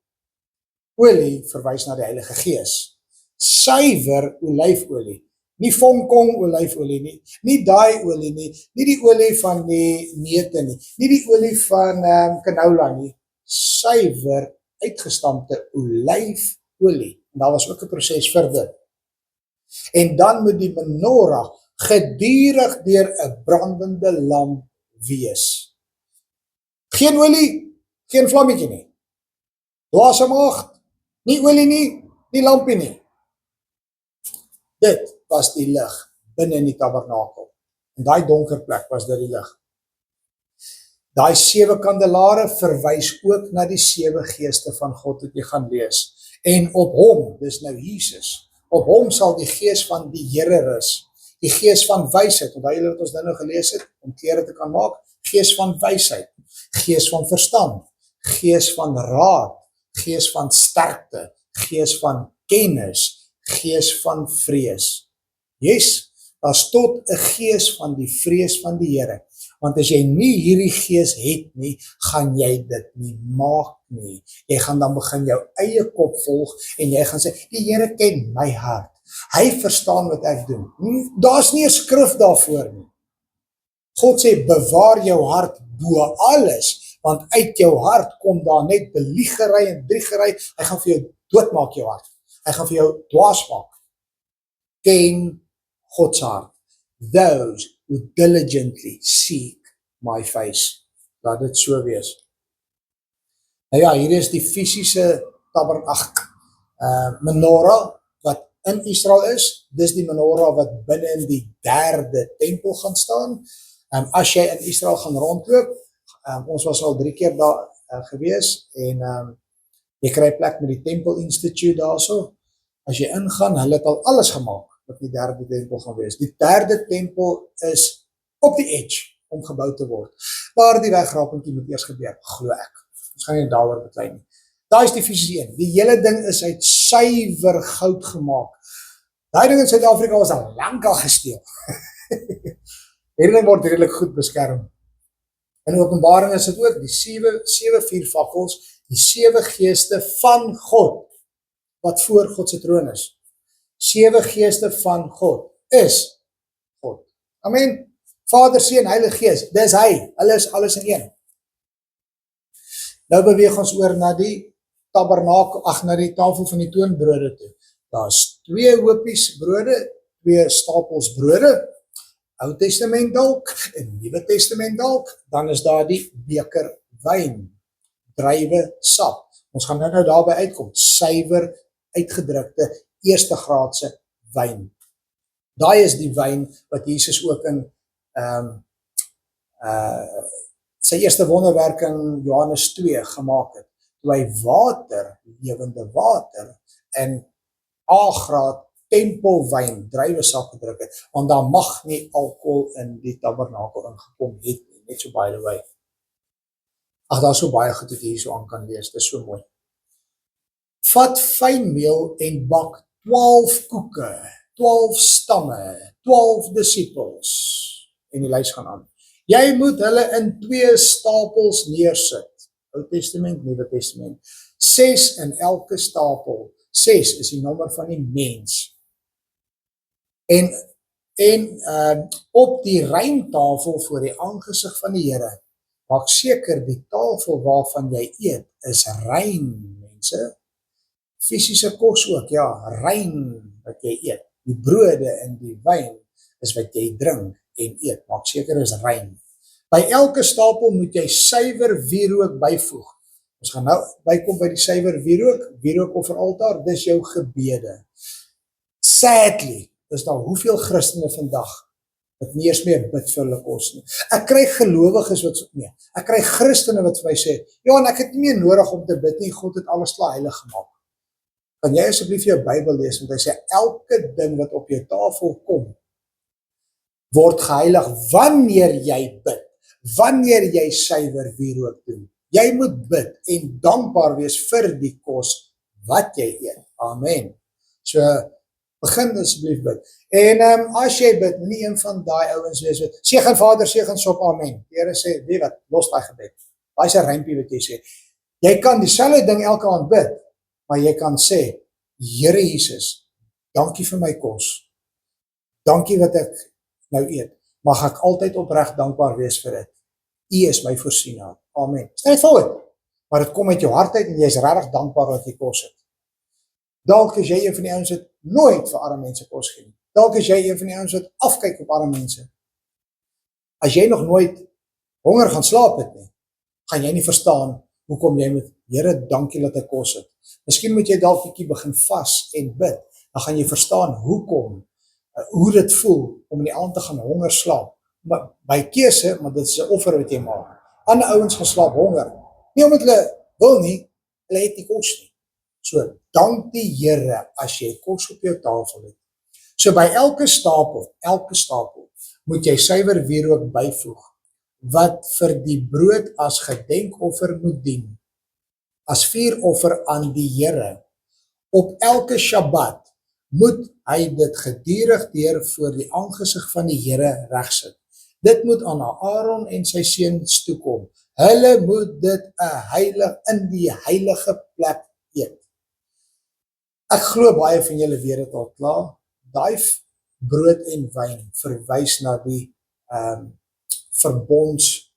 olie verwys na die Heilige Gees. Suiwer olyfolie, nie Fongkong olyfolie nie, nie daai olie nie, nie die olie van die neute nie, nie die olie van canola nie, suiwer uitgestampte olyfolie. En daar was ook 'n proses vir dit. En dan moet die menorah gedurig deur 'n brandende lamp wees. Geen olie, geen vlammetjie nie. Dwaase maagd, nie olie nie, nie lampie nie. Dit was die lig binne in die tabernakel. En daai donker plek was dit die lig. Daai 7 kandelare verwys ook na die 7 geeste van God wat jy gaan lees. En op hom, dis nou Jesus, op hom sal die gees van die Here rus. Die gees van wysheid, onthou julle wat ons nou gelees het, om klere te kan maak, gees van wysheid, gees van verstand, gees van raad, gees van sterkte, gees van kennis, gees van vrees. Yes, daar's tot 'n gees van die vrees van die Here. Want as jy nie hierdie gees het nie, gaan jy dit nie maak nie. Jy gaan dan begin jou eie kop volg en jy gaan sê, die Here ken my hart. Hy verstaan wat ek doen. Daar's nie 'n skrif daarvoor nie. God sê, bewaar jou hart bo alles, want uit jou hart kom daar net beliegery en driegery. Hy gaan vir jou doodmaak jou hart. Hy gaan vir jou dwaas maak. Ken God se hart. Those who diligently seek my face. Laat dit so wees. Nou ja, hier is die fisiese menorah wat in Israel is. Dis die menorah wat binne in die 3de tempel gaan staan. As jy in Israel gaan rondloop, ons was al 3 keer daar gewees en jy kry plek met die Temple Institute daarso. As jy ingaan, hulle het al alles gemaak wat die 3de tempel gaan wees. Die 3de tempel is op die edge om gebou te word. Maar die wegrapingkie moet eers gebeur, glo ek. Ons gaan nie daaroor beklei nie. Daai is die fisiese een. Die hele ding is uit suiwer goud gemaak. Daai ding in Suid-Afrika was al lank al gesteel. Hierdie ding word redelik goed beskerm. In Openbaring is dit ook die 7 vuurvakkels, die 7 geeste van God wat voor God se troon is. 7 geeste van God is God. Amen. Vader, Seun, Heilige Gees, dis hy. Hulle is alles in een. Nou beweeg ons oor na die tabernakel, na die tafel van die toonbrode toe. Daar's 2 hoopies brode, 2 stapels brode, Ou Testament dalk, en Nuwe Testament dalk, dan is daar die beker wyn, druiwe sap. Ons gaan nou daarby uitkom, suiwer uitgedrukte eerste graadse wyn. Daai is die wyn wat Jesus ook in sy eerste wonderwerk in Johannes 2 gemaak het, toe hy water, lewende water, in A-graad tempelwyn druiwesap gedruk het, want daar mag nie alkohol in die tabernakel ingekom het nie, net so by the way. Ag, daar is so baie goed wat jy hier so aan kan lees, dit is so mooi. Vat fynmeel en bak 12 koeke, 12 stamme, 12 disippels, en die lys gaan aan. Jy moet hulle in 2 stapels neersit, Ou Testament, Nuwe Testament, 6 in elke stapel, 6 is die nommer van die mens, en op die ryntafel voor die aangesig van die Here, maak seker die tafel waarvan jy eet, is rein, mense, fisiese kos ook, ja, rein wat jy eet, die brode en die wyn is wat jy drink en eet, maak seker is rein. By elke stapel moet jy suiwer wierook byvoeg. Ons gaan nou bykom by die suiwer wierook offeraltaar, dis jou gebede. Sadly, is daar hoeveel Christene vandag wat nie eens meer bid vir hulle kos nie. Ek kry gelowiges wat, nee, ek kry Christene wat vir my sê, ja, en ek het nie meer nodig om te bid nie, God het alles klaar heilig gemaak. Kan jy asseblief jou Bybel lees, want hy sê, elke ding wat op jou tafel kom, word geheilig wanneer jy bid, wanneer jy suiwer wierook doen. Jy moet bid en dankbaar wees vir die kos wat jy eet. Amen. So, begin asseblief bid. En as jy bid, nie een van daai ouens wees wat, segen Vader, segen Sop, amen. Die Here sê, weet wat, los daai gebed. Daai is 'n rympie wat jy sê. Jy kan dieselfde ding elke aand bid, maar jy kan sê, Here Jesus, dankie vir my kos. Dankie wat ek nou eet. Mag ek altyd opreg dankbaar wees vir dit. U is my voorsienaar. Amen. Straightforward. Maar dit kom uit jou hart uit en jy is regtig dankbaar dat jy kos het. Dalk is jy een van die ouens wat nooit vir arme mense kos gee nie. Dalk is jy een van die ouens wat afkyk op arme mense. As jy nog nooit honger gaan slaap het nie, gaan jy nie verstaan hoekom jy moet, Here, dankie dat ek kos het. Miskien moet jy dalk 'n bietjie begin vas en bid. Dan gaan jy verstaan hoekom, hoe dit voel om in die aand te gaan honger slaap. Maar by keuse, maar dit is 'n offer wat jy maak. Ander ouens gaan slaap honger. Nie omdat hulle wil nie, hulle het nie kos nie. So, dank die Here as jy kos op jou tafel het. So by elke stapel, moet jy suiwer wierook byvoeg, wat vir die brood as gedenkoffer moet dien, as vuuroffer aan die Here. Op elke Shabbat moet hy dit gedurig deur voor die aangesig van die Here regsit. Dit moet aan Aaron en sy seuns toekom. Hulle moet dit in die heilige plek eet. Ek glo baie van julle weet dit al klaar. Daai brood en wyn verwys na die verbonds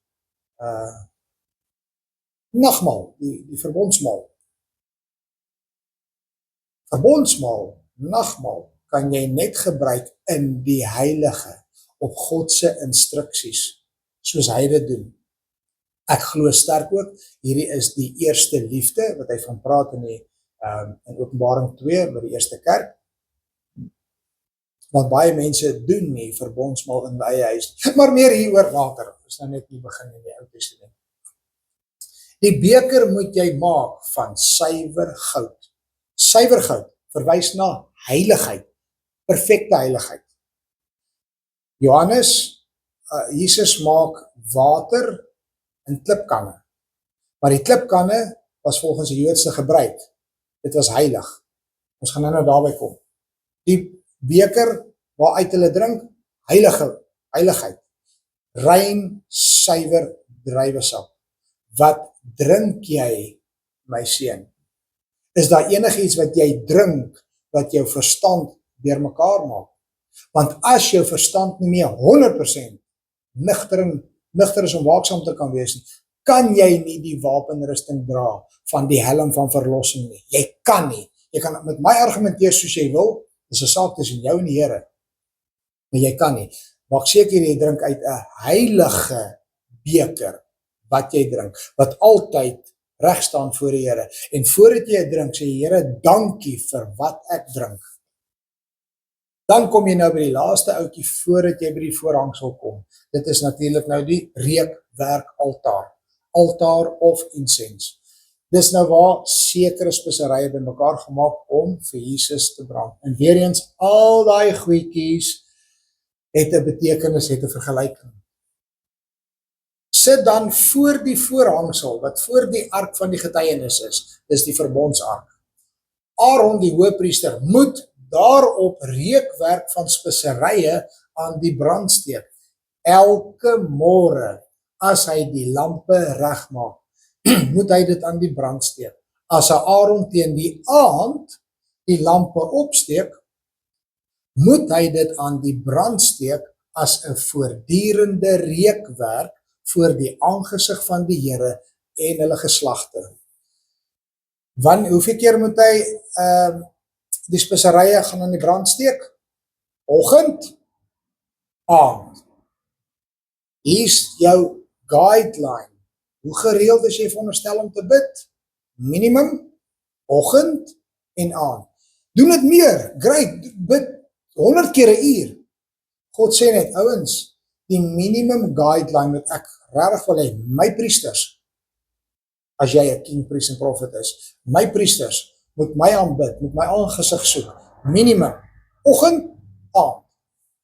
nagmaal, die verbondsmaal. Verbondsmaal, nagmaal, kan jy net gebruik in die heilige, op God se instruksies, soos hy dit doen. Ek glo sterk ook, hierdie is die eerste liefde, wat hy van praat in Openbaring 2, by die eerste kerk. Want baie mense doen nie verbondsmaal in die eie huis, maar meer hieroor later, is nou net nie begin in die Ou Testament. Die beker moet jy maak van suiwer goud. Suiwer goud verwys na heiligheid, perfekte heiligheid. Jesus maak water in klipkanne, maar die klipkanne was volgens die Joodse gebruik. Dit was heilig. Ons gaan nou daarby kom. Die beker waaruit hulle drink, heiligheid. Rein, suiwer druiwesap. Wat drink jy, my seun? Is daar enigiets wat jy drink, wat jou verstand deurmekaar maak? Want as jou verstand nie meer 100% nigter is om waaksaam te kan wees, kan jy nie die wapenrusting dra van die helm van verlossing nie. Jy kan nie. Jy kan met my argumenteer soos jy wil, dis 'n saak tussen jou en die Here. Maar jy kan nie. Maak seker jy drink uit 'n heilige beker wat jy drink, wat altyd reg staan voor die Here. En voordat jy drink, sê die Here, dankie vir wat ek drink. Dan kom jy nou by die laaste ouetjie voordat jy by die voorhangsel kom. Dit is natuurlik nou die reukwerk altaar. Altaar of incense. Dis nou waar sekere speserye bymekaar gemaak om vir Jesus te brand. En weer eens, al daai goedjies het 'n betekenis, het 'n vergelyking. Sit dan voor die voorhangsel, wat voor die ark van die getuienis is, dis die verbondsark. Aaron, die hoëpriester, moet daarop reukwerk van speserye aan die brand steek. Elke môre, as hy die lampe regmaak, moet hy dit aan die brand steek. As Aaron teen die aand die lampe opsteek, moet hy dit aan die brand steek as 'n voortdurende reukwerk voor die aangesig van die Here en hulle geslagte. Hoeveel keer moet hy die speserye gaan aan die brand steek? Oggend, aand. Hier's jou guideline. Hoe gereeld is jy veronderstel om te bid? Minimum, oggend en aand. Doen dit meer, great, bid 100 keer 'n uur. God sê net, ouens, die minimum guideline wat ek regtig wil hê, my priesters, as jy 'n king, priest en prophet is, my priesters moet my aanbid, moet my aangesig soek, minimum, oggend, aand.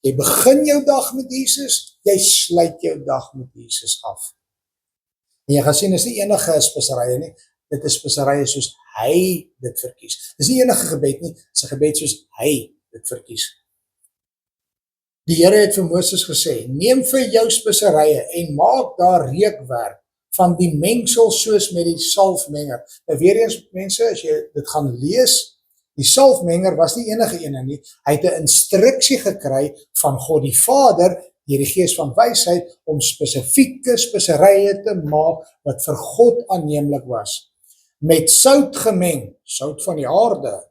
Jy begin jou dag met Jesus, jy sluit jou dag met Jesus af. En jy gaan sien, is nie enige speserye nie, dit is speserye soos hy dit verkies. Dis nie enige gebed nie, dis 'n gebed soos hy dit verkies. Die Here het vir Moses gesê, neem vir jou speserye en maak daar reukwerk van die mengsel soos met die salfmenger. Nou weer eens mense, as jy dit gaan lees, die salfmenger was nie enige ene nie, hy het 'n instruksie gekry van God die Vader, deur die Gees van wysheid, om spesifieke speserye te maak wat vir God aanneemlik was. Met sout gemeng, sout van die aarde,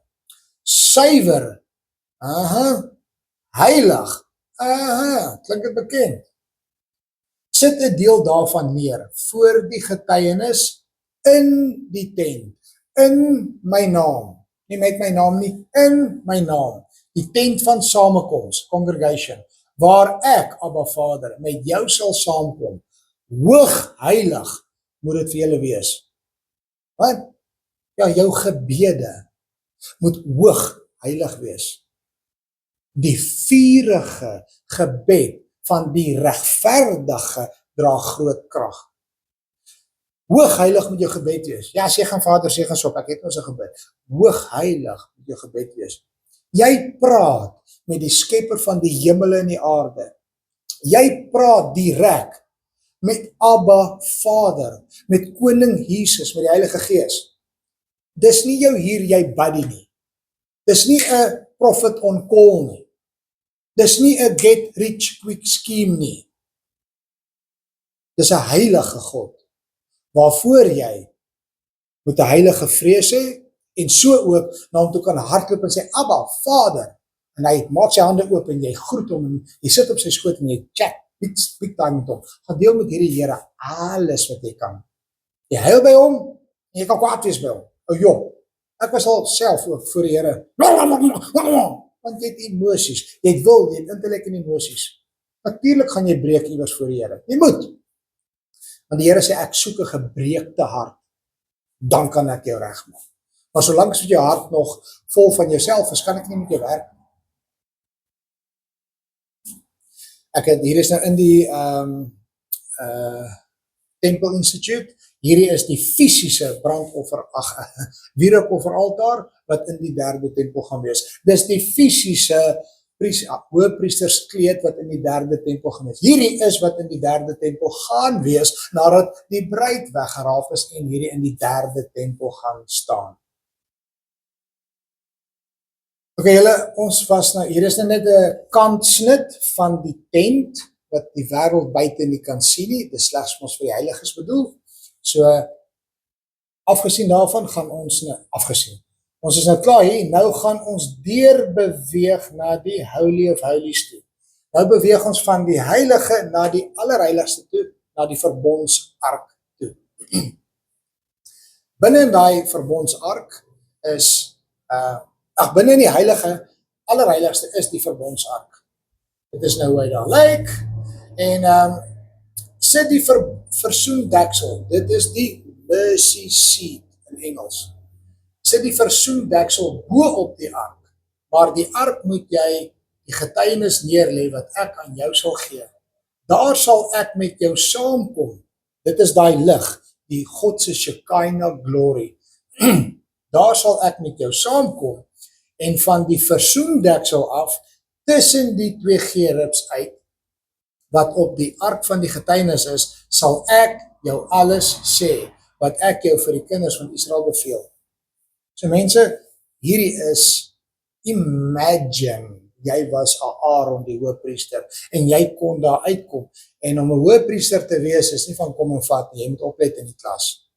suiwer, heilig, klink dit bekend. Sit 'n deel daarvan neer voor die getuienis in die tent, in my naam, nie met my naam nie, in my naam, die tent van samekoms, congregation, waar ek, Abba Vader, met jou sal saamkom, hoog heilig moet dit vir julle wees. Wat? Ja, jou gebede moet hoog heilig wees. Die vurige gebed van die regverdige dra groot krag. Hoog heilig moet jou gebed wees. Ja, sê gaan Vader, sê gaan sop, ek het ons 'n gebed. Hoog heilig moet jou gebed wees. Jy praat met die skepper van die hemele en die aarde. Jy praat direk met Abba Vader, met Koning Jesus, met die Heilige Gees. Dis nie jou hier jy buddy nie. Dis nie 'n prophet on call nie. Dis nie 'n get rich quick scheme nie. Dis 'n heilige God, waarvoor jy moet 'n heilige vrees hê, en so ook na hom toe kan hardloop en sê, Abba, Vader, en hy maak sy hande oop en jy groet hom, en jy sit op sy skoot en jy chat, big time met hom, gaan deel met hierdie Here alles wat jy kan. Jy huil by hom, en jy kan kwaad wees by hom. Joh, ek was al self ook voor die Here, want jy het emosies, jy het wil, jy het intellek en emosies. Natuurlijk gaan jy breek iewers voor die Here, jy moet. Want die Here sê, ek soek 'n gebreekte hart, dan kan ek jou regmaak. Maar solank as jou hart nog vol van jouself is, kan ek nie met jou werk. Hier is nou in die Temple Institute, hierdie is die fisiese brandoffer, wierookofferaltaar, wat in die derde tempel gaan wees. Dis die fisiese hoëpriesterskleed wat in die derde tempel gaan wees. Hierdie is wat in die derde tempel gaan wees, nadat die bruid weggeraaf is en hierdie in die derde tempel gaan staan. Ok, ons was nou, hier is nou net 'n kantsnit van die tent, wat die wêreld buite nie kan sien nie, dis slegs ons vir die heiliges bedoel. So, afgesien daarvan gaan ons nou, ons is nou klaar hier, nou gaan ons beweeg na die Holy of Holies toe. Nou beweeg ons van die heilige na die allerheiligste toe, na die verbondsark toe. Binne in daai verbondsark is, binne in die heilige allerheiligste is die verbondsark. Dit is nou hoe hy daar lyk, en sit die versoendeksel, dit is die mercy seat in Engels, sit die versoendeksel bo op die ark, maar die ark moet jy die getuienis neerlê wat ek aan jou sal gee. Daar sal ek met jou saamkom. Dit is daai lig, die God se Shekinah glory. Daar sal ek met jou saamkom, en van die versoendeksel af, tussen die twee gerubs uit, wat op die ark van die getuienis is, sal ek jou alles sê, wat ek jou vir die kinders van Israel beveel. So mense, hierdie is, imagine, jy was Aaron die hoëpriester, en jy kon daar uitkom, en om 'n hoëpriester te wees, is nie van kom en vat nie, jy moet oplet in die klas.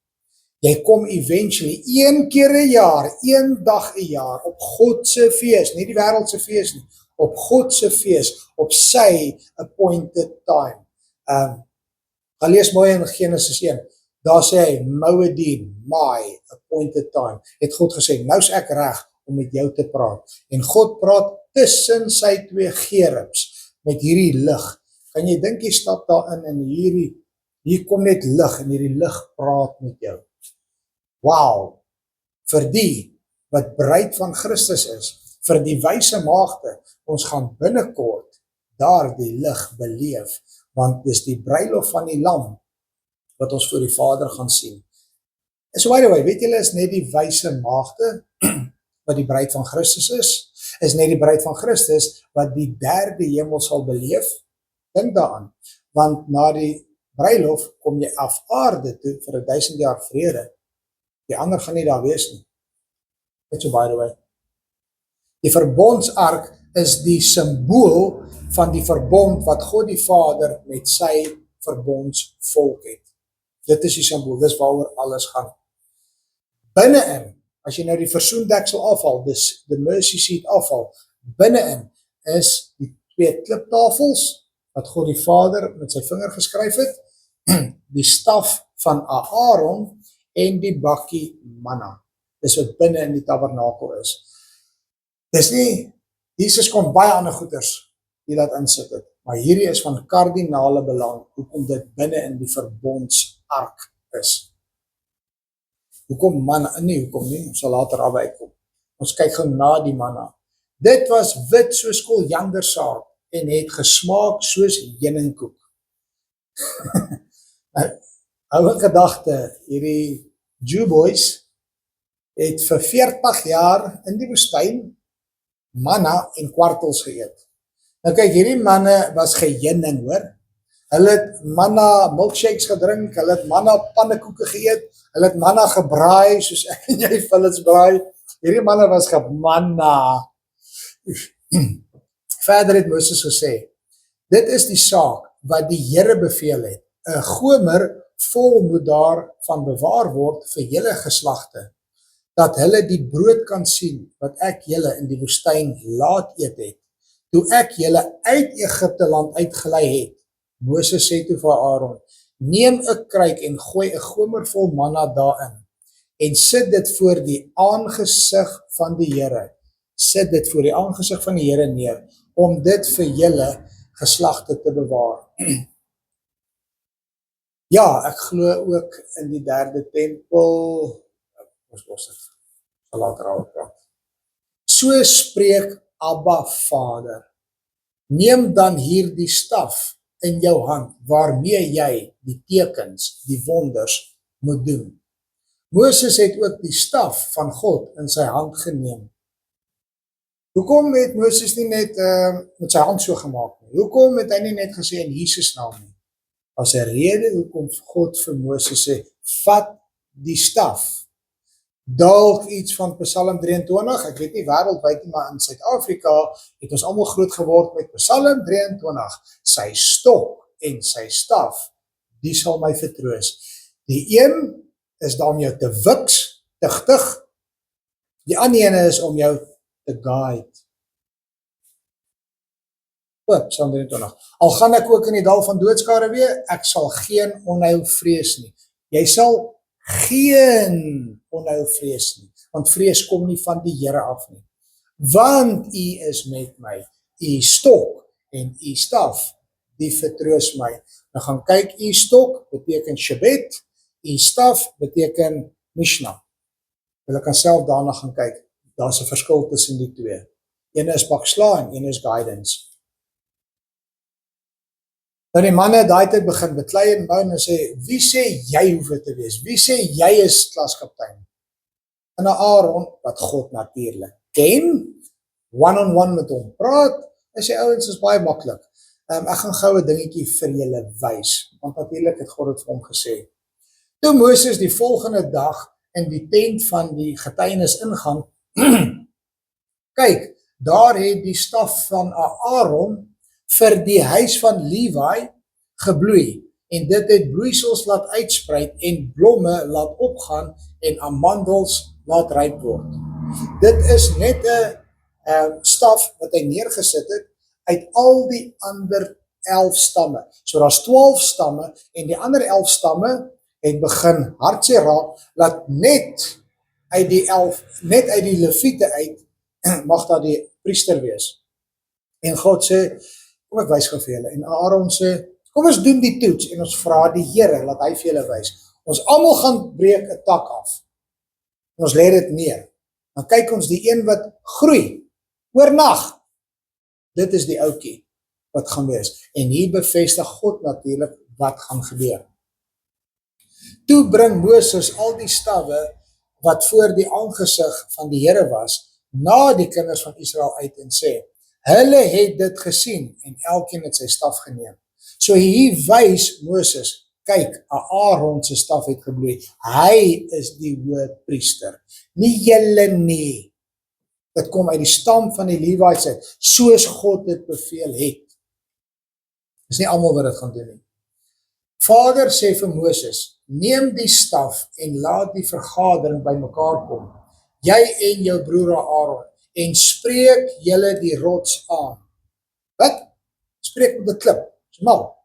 Jy kom eventually, een keer 'n jaar, een dag 'n jaar, op God se fees, nie die wêreldse fees nie, op God se fees, op sy appointed time. Gaan lees mooi in Genesis 1, daar sê hy, Moedim, my appointed time, het God gesê, nou is ek reg om met jou te praat, en God praat tussen sy twee gerubs, met hierdie lig. Kan jy dink jy stap daarin, en hier kom net lig, en hierdie lig praat met jou. Wow, vir die wat bruid van Christus is, vir die wyse maagde, ons gaan binnekort daar die lig beleef, want dis die bruilof van die lam, wat ons voor die Vader gaan sien. En so by the way, weet julle, is net die wyse maagde, wat die bruid van Christus is net die bruid van Christus, wat die derde hemel sal beleef. Dink daaraan, want na die bruilof, kom jy af aarde toe, vir 1000 jaar vrede, die ander gaan nie daar wees nie. Net so by the way. Die verbondsark is die simbool van die verbond wat God die Vader met sy verbondsvolk het. Dit is die simbool, dis waaroor alles gaan. Binnein, as jy nou die versoendeksel afhaal, dis die mercy seat afhaal, binnein is die twee kliptafels, wat God die Vader met sy vinger geskryf het, die staf van Aaron, en die bakkie manna. Dis wat binne in die tabernakel is. Dis nie, Jesus kon baie ander goeders die dat insit het, maar hierdie is van kardinale belang, hoekom dit binne in die verbondsark is. Hoekom manna? Nee, hoekom nie? Ons sal later af uitkom. Ons kyk gou na die manna. Dit was wit soos koriandersaad en het gesmaak soos heuningkoek. Ouwe gedagte, hierdie Jew boys het vir 40 jaar in die woestyn manna en kwartels geëet. Nou kyk, hierdie manne was geheuning, hoor. Hulle het manna milkshakes gedrink, hulle het manna pannekoeke geëet, hulle het manna gebraai, soos ek en jy Phyllis braai. Hierdie manne was gemanna. Verder het Moses gesê, dit is die saak wat die Here beveel het. 'n gomer vol moet daarvan bewaar word vir julle geslagte, dat hulle die brood kan sien wat ek julle in die woestyn laat eet het, toe ek julle uit Egipte land uitgelei het. Moses sê toe vir Aaron, neem 'n kruik en gooi 'n gomer vol manna daarin, en sit dit voor die aangesig van die Here. Sit dit voor die aangesig van die Here neer, om dit vir julle geslagte te bewaar. Ja, ek glo ook in die derde tempel, ons los dit, sal later al praat. So spreek Abba Vader, neem dan hier die staf in jou hand, waarmee jy die tekens, die wonders moet doen. Moses het ook die staf van God in sy hand geneem. Hoekom het Moses nie net met sy hand so gemaak nie? Hoekom het hy nie net gesê in Jesus naam nie? As 'n rede hoekom God vir Moses sê, vat die staf. Dalk iets van Psalm 23, ek weet nie wêreldwyd nie, maar in Suid-Afrika het ons almal groot geword met Psalm 23, sy stok en sy staf, die sal my vertroos. Die een is daar om jou te wiks, tig, die ander ene is om jou te guide. Psalm 23, al gaan ek ook in die dal van doodskare weer, ek sal geen onheil vrees nie. Jy sal geen onheil vrees nie, want vrees kom nie van die Here af nie. want u is met my, u stok en u staf, die vertroos my. Nou gaan kyk, u stok beteken Shebet, u staf beteken Mishnah. Hulle kan self daarna gaan kyk, daar's 'n verskil tussen die twee. Een is baksla en een is guidance. Nou die manne daai tyd begin beklei en bou en sê, wie sê jy hoef dit te wees? Wie sê jy is klaskaptein? En Aaron, wat God natuurlik ken, one-on-one met hom praat, en sê ouens, is baie maklik. Ek gaan gou 'n dingetjie vir julle wys, want natuurlik het God dit vir hom gesê. Toe Moses die volgende dag in die tent van die getuienis ingaan, kyk, daar het die staf van Aaron vir die huis van Levi gebloei, en dit het bloeisels laat uitsprei en blomme laat opgaan en amandels laat ryp word. Dit is net 'n staf wat hy neergesit het uit al die ander 11 stamme. So daar's 12 stamme en die ander 11 stamme het begin hartseer raak, laat net uit die Lewiete uit mag daar die priester wees. En God sê, kom ek wys gou vir julle. En Aaron sê, kom ons doen die toets en ons vra die Here, laat hy vir julle wys. Ons almal gaan breek 'n tak af. En ons lê dit neer. Dan kyk ons die een wat groei, oornag. Dit is die ouetjie wat gaan wees. En hier bevestig God natuurlik wat gaan gebeur. Toe bring Moses al die stawwe wat voor die aangesig van die Here was, na die kinders van Israel uit en sê, hulle het dit gesien en elkeen het sy staf geneem. So hier wys Moses, kyk, Aaron se staf het gebloei. Hy is die hoëpriester. Nie julle nie. Dit kom uit die stam van die Levites uit, soos God dit beveel het. Dis nie almal wat dit gaan doen nie. Vader sê vir Moses, neem die staf en laat die vergadering bymekaar kom. Jy en jou broer Aaron, en spreek julle die rots aan. Wat? Spreek met 'n klip. Dis mal.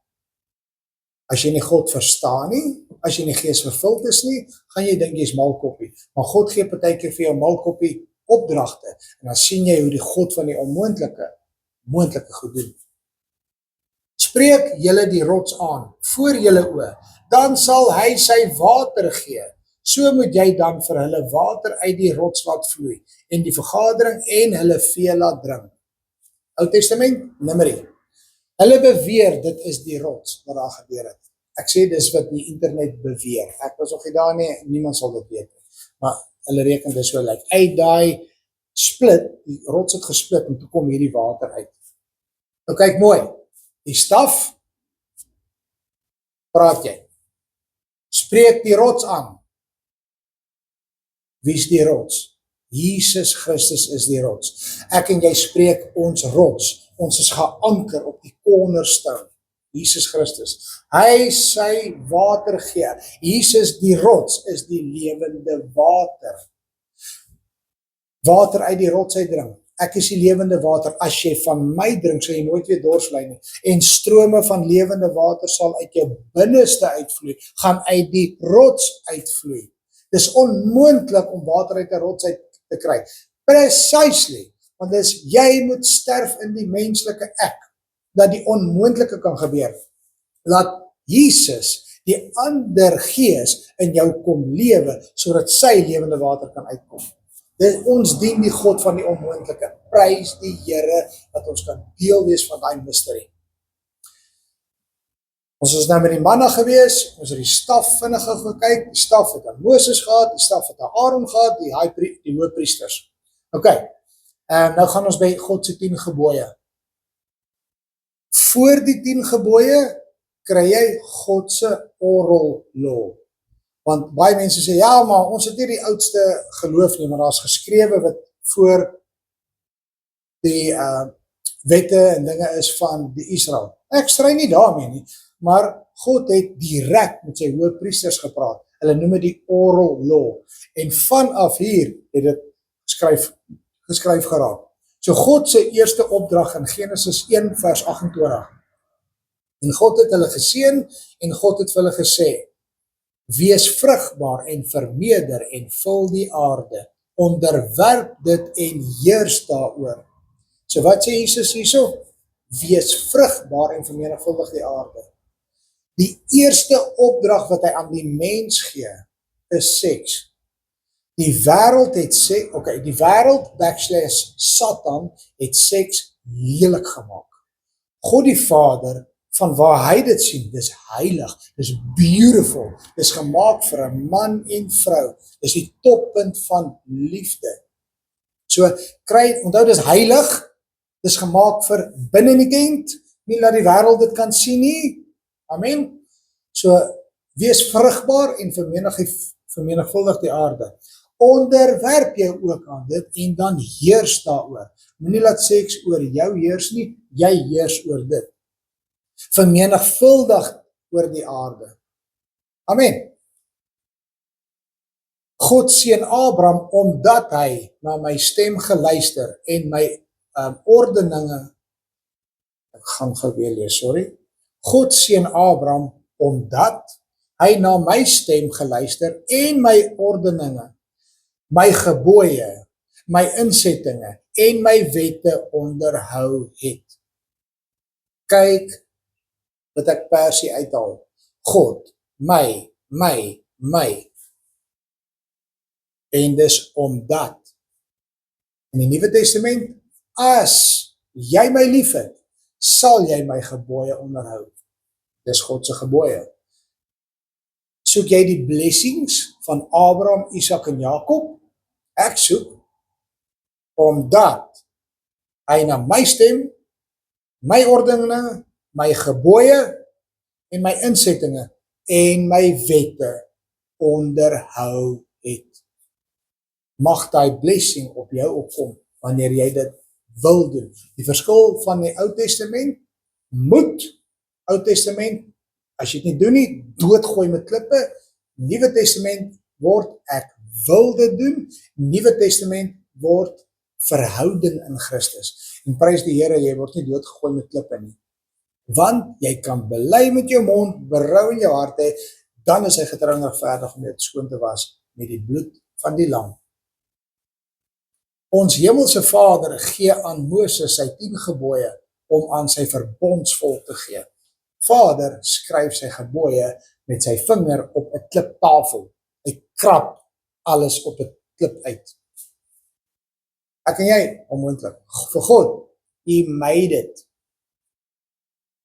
As jy nie God verstaan nie, as jy nie gees vervuld is nie, gaan jy dink jy's malkoppie. Maar God gee partykeer vir jou malkoppie opdragte, en dan sien jy hoe die God van die onmoontlike goed doen. Spreek julle die rots aan, voor julle oë, dan sal hy sy water gee. So moet jy dan vir hulle water uit die rots laat vloei, en die vergadering en hulle vee laat drink. Ou Testament, Numeri. Hulle beweer, dit is die rots wat daar gebeur het. Ek sê, dis wat die internet beweer. Ek was nog nie daar nie, niemand sal dit weet. Maar hulle reken dis so lyk. Uit daai split, die rots het gesplit, en toe kom hierdie water uit. Nou kyk mooi, die staf, praat jy. Spreek die rots aan. Wie is die rots? Jesus Christus is die rots. Ek en jy spreek ons rots. Ons is geanker op die cornerstone. Jesus Christus. Hy sy water gee. Jesus die rots is die lewende water. Water uit die rots uit drink. Ek is die lewende water. As jy van my drink, sal jy nooit weer dors ly nie. En strome van lewende water sal uit jou binneste uitvloei, gaan uit die rots uitvloei. Dis onmoontlik om water uit 'n rots uit te kry. Precisely, want dis jy moet sterf in die menslike ek, dat die onmoontlike kan gebeur. Laat Jesus, die ander gees, in jou kom lewe, sodat sy lewende water kan uitkom. Ons dien die God van die onmoontlike. Prys die Here dat ons kan deel wees van daai mystery. Ons is nou met die manne gewees, ons het die staf vinnig gekyk, die staf het aan Moses gehad, die staf het aan Aaron gehad, die hoëpriesters. Ok, nou gaan ons by God se 10 gebooie. Voor die 10 gebooie kry jy God se oral law. Want baie mense sê, ja, maar ons het nie die oudste geloof nie, maar daar is geskrewe wat voor die wette en dinge is van die Israel. Ek stry nie daarmee nie, maar God het direk met sy hoëpriesters gepraat. Hulle noem dit die oral law. En vanaf hier het dit geskryf geraak. So God se eerste opdrag in Genesis 1 vers 28. En God het hulle geseën en God het vir hulle gesê, wees vrugbaar en vermeerder en vul die aarde onderwerp dit en heers daaroor. So wat sê Jesus hierso? Wees vrugbaar en vermenigvuldig die aarde. Die eerste opdrag wat hy aan die mens gee, is seks. Die wêreld het die wêreld / Satan het seks lelik gemaak. God die Vader, van waar hy dit sien, dis heilig, dis beautiful, dis gemaak vir 'n man en vrou, dis die toppunt van liefde. So, onthou dis heilig, dis gemaak vir binne in die tent, nie laat die wêreld dit kan sien nie, amen. So, wees vrugbaar en vermenigvuldig die aarde. Onderwerp jou ook aan dit en dan heers daaroor. Moenie laat seks oor jou heers nie, jy heers oor dit. Vermenigvuldig oor die aarde. Amen. God seën Abraham omdat hy na my stem geluister en my ordeninge, ek gaan gou weer lees, sorry. God seën Abraham omdat hy na my stem geluister en my ordeninge, my gebooie, my insettinge en my wette onderhou het. Kyk wat ek persie uithaal. God, my. En dis omdat. In die Nuwe Testament, as jy my liefhet, sal jy my gebooie onderhou. Dis God se gebooie. Soek jy die blessings van Abraham, Isak en Jakob? Ek soek omdat hy na my stem, my ordeninge, my gebooie en my insettinge en my wette onderhou het. Mag daai blessing op jou opkom wanneer jy dit wil doen. Die verskil van die Ou Testament, Ou Testament, as jy dit nie doen nie, doodgooi met klippe. Nuwe Testament word ek wil dit doen. Nuwe Testament word verhouding in Christus. En prys die Here, jy word nie doodgegooi met klippe nie. Want jy kan bely met jou mond, berou in jou hart hê, dan is hy getrou en regverdig om jou skoon te was met die bloed van die lam. Ons hemelse Vader gee aan Moses sy 10 gebooie om aan sy verbondsvolk te gee. Vader skryf sy gebooie met sy vinger op 'n kliptafel. Hy krap alles op 'n klip uit. Ek en jy, onmoontlik. Vir God, He made it.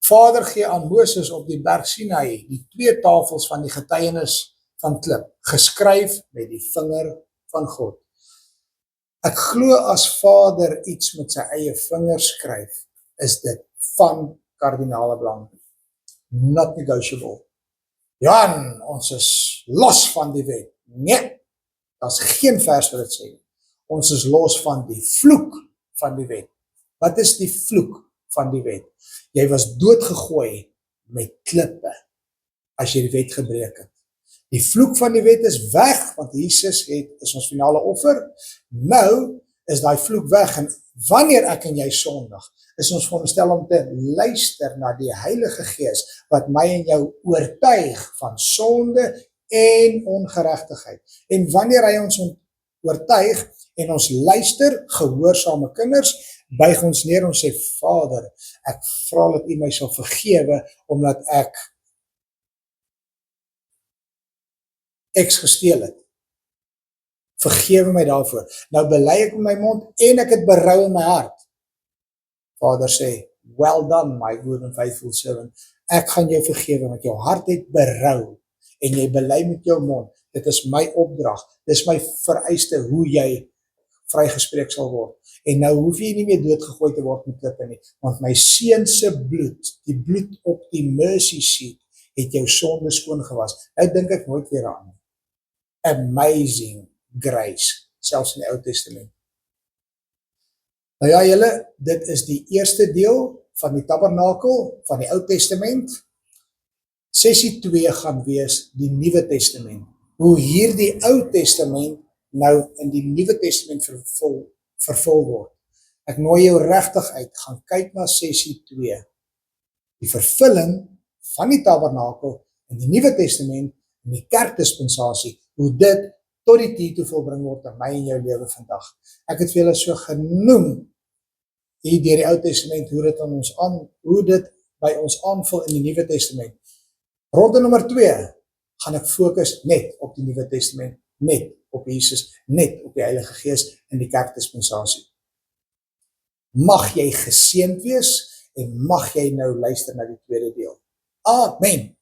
Vader gee aan Moses op die berg Sinai die 2 tafels van die getuienis van klip, geskryf met die vinger van God. Ek glo as Vader iets met sy eie vinger skryf, is dit van kardinale belang. Not negotiable. Jan, ons is los van die wet. Nee, daar is geen vers wat dit sê. Ons is los van die vloek van die wet. Wat is die vloek van die wet? Jy was doodgegooi met klippe as jy die wet gebreek het. Die vloek van die wet is weg, want Jesus is ons finale offer. Nou is daai vloek weg, en wanneer ek en jy sondig, is ons veronderstel om te luister na die Heilige Gees, wat my en jou oortuig van sonde en ongeregtigheid. En wanneer hy ons oortuig en ons luister, gehoorsame kinders, buig ons neer en sê, Vader, ek vra dat U my sal vergewe, omdat ek X gesteel het. Vergewe my daarvoor. Nou bely ek met my mond en ek het berou in my hart. Vader sê, well done my good and faithful servant. Ek gaan jou vergewe, want jou hart het berou en jy bely met jou mond. Dit is my opdrag. Dit is my vereiste hoe jy vrygespreek sal word. En nou hoef jy nie meer doodgegooi te word met klippe nie, want my seun se bloed, die bloed op die mercy seat, het jou sonde skoon gewas. Nou dink ek nooit weer aan. Amazing grace, selfs in die Ou Testament. Nou ja, julle, dit is die eerste deel van die tabernakel van die Ou Testament. Sessie 2 gaan wees die Nuwe Testament. Hoe hierdie Ou Testament nou in die Nuwe Testament vervul word. Ek nooi jou regtig uit, gaan kyk na sessie 2. Die vervulling van die tabernakel in die Nuwe Testament en die kerkdispensasie, hoe dit tot die tyd toe volbring word in my en jou lewe vandag. Ek het vir julle so genoem hier deur die Ou Testament, hoe dit by ons aanvul in die Nuwe Testament. Ronde nommer 2 gaan ek fokus net op die Nuwe Testament, net op Jesus, net op die Heilige Gees in die kerkdispensasie. Mag jy geseënd wees en mag jy nou luister na die tweede deel. Amen.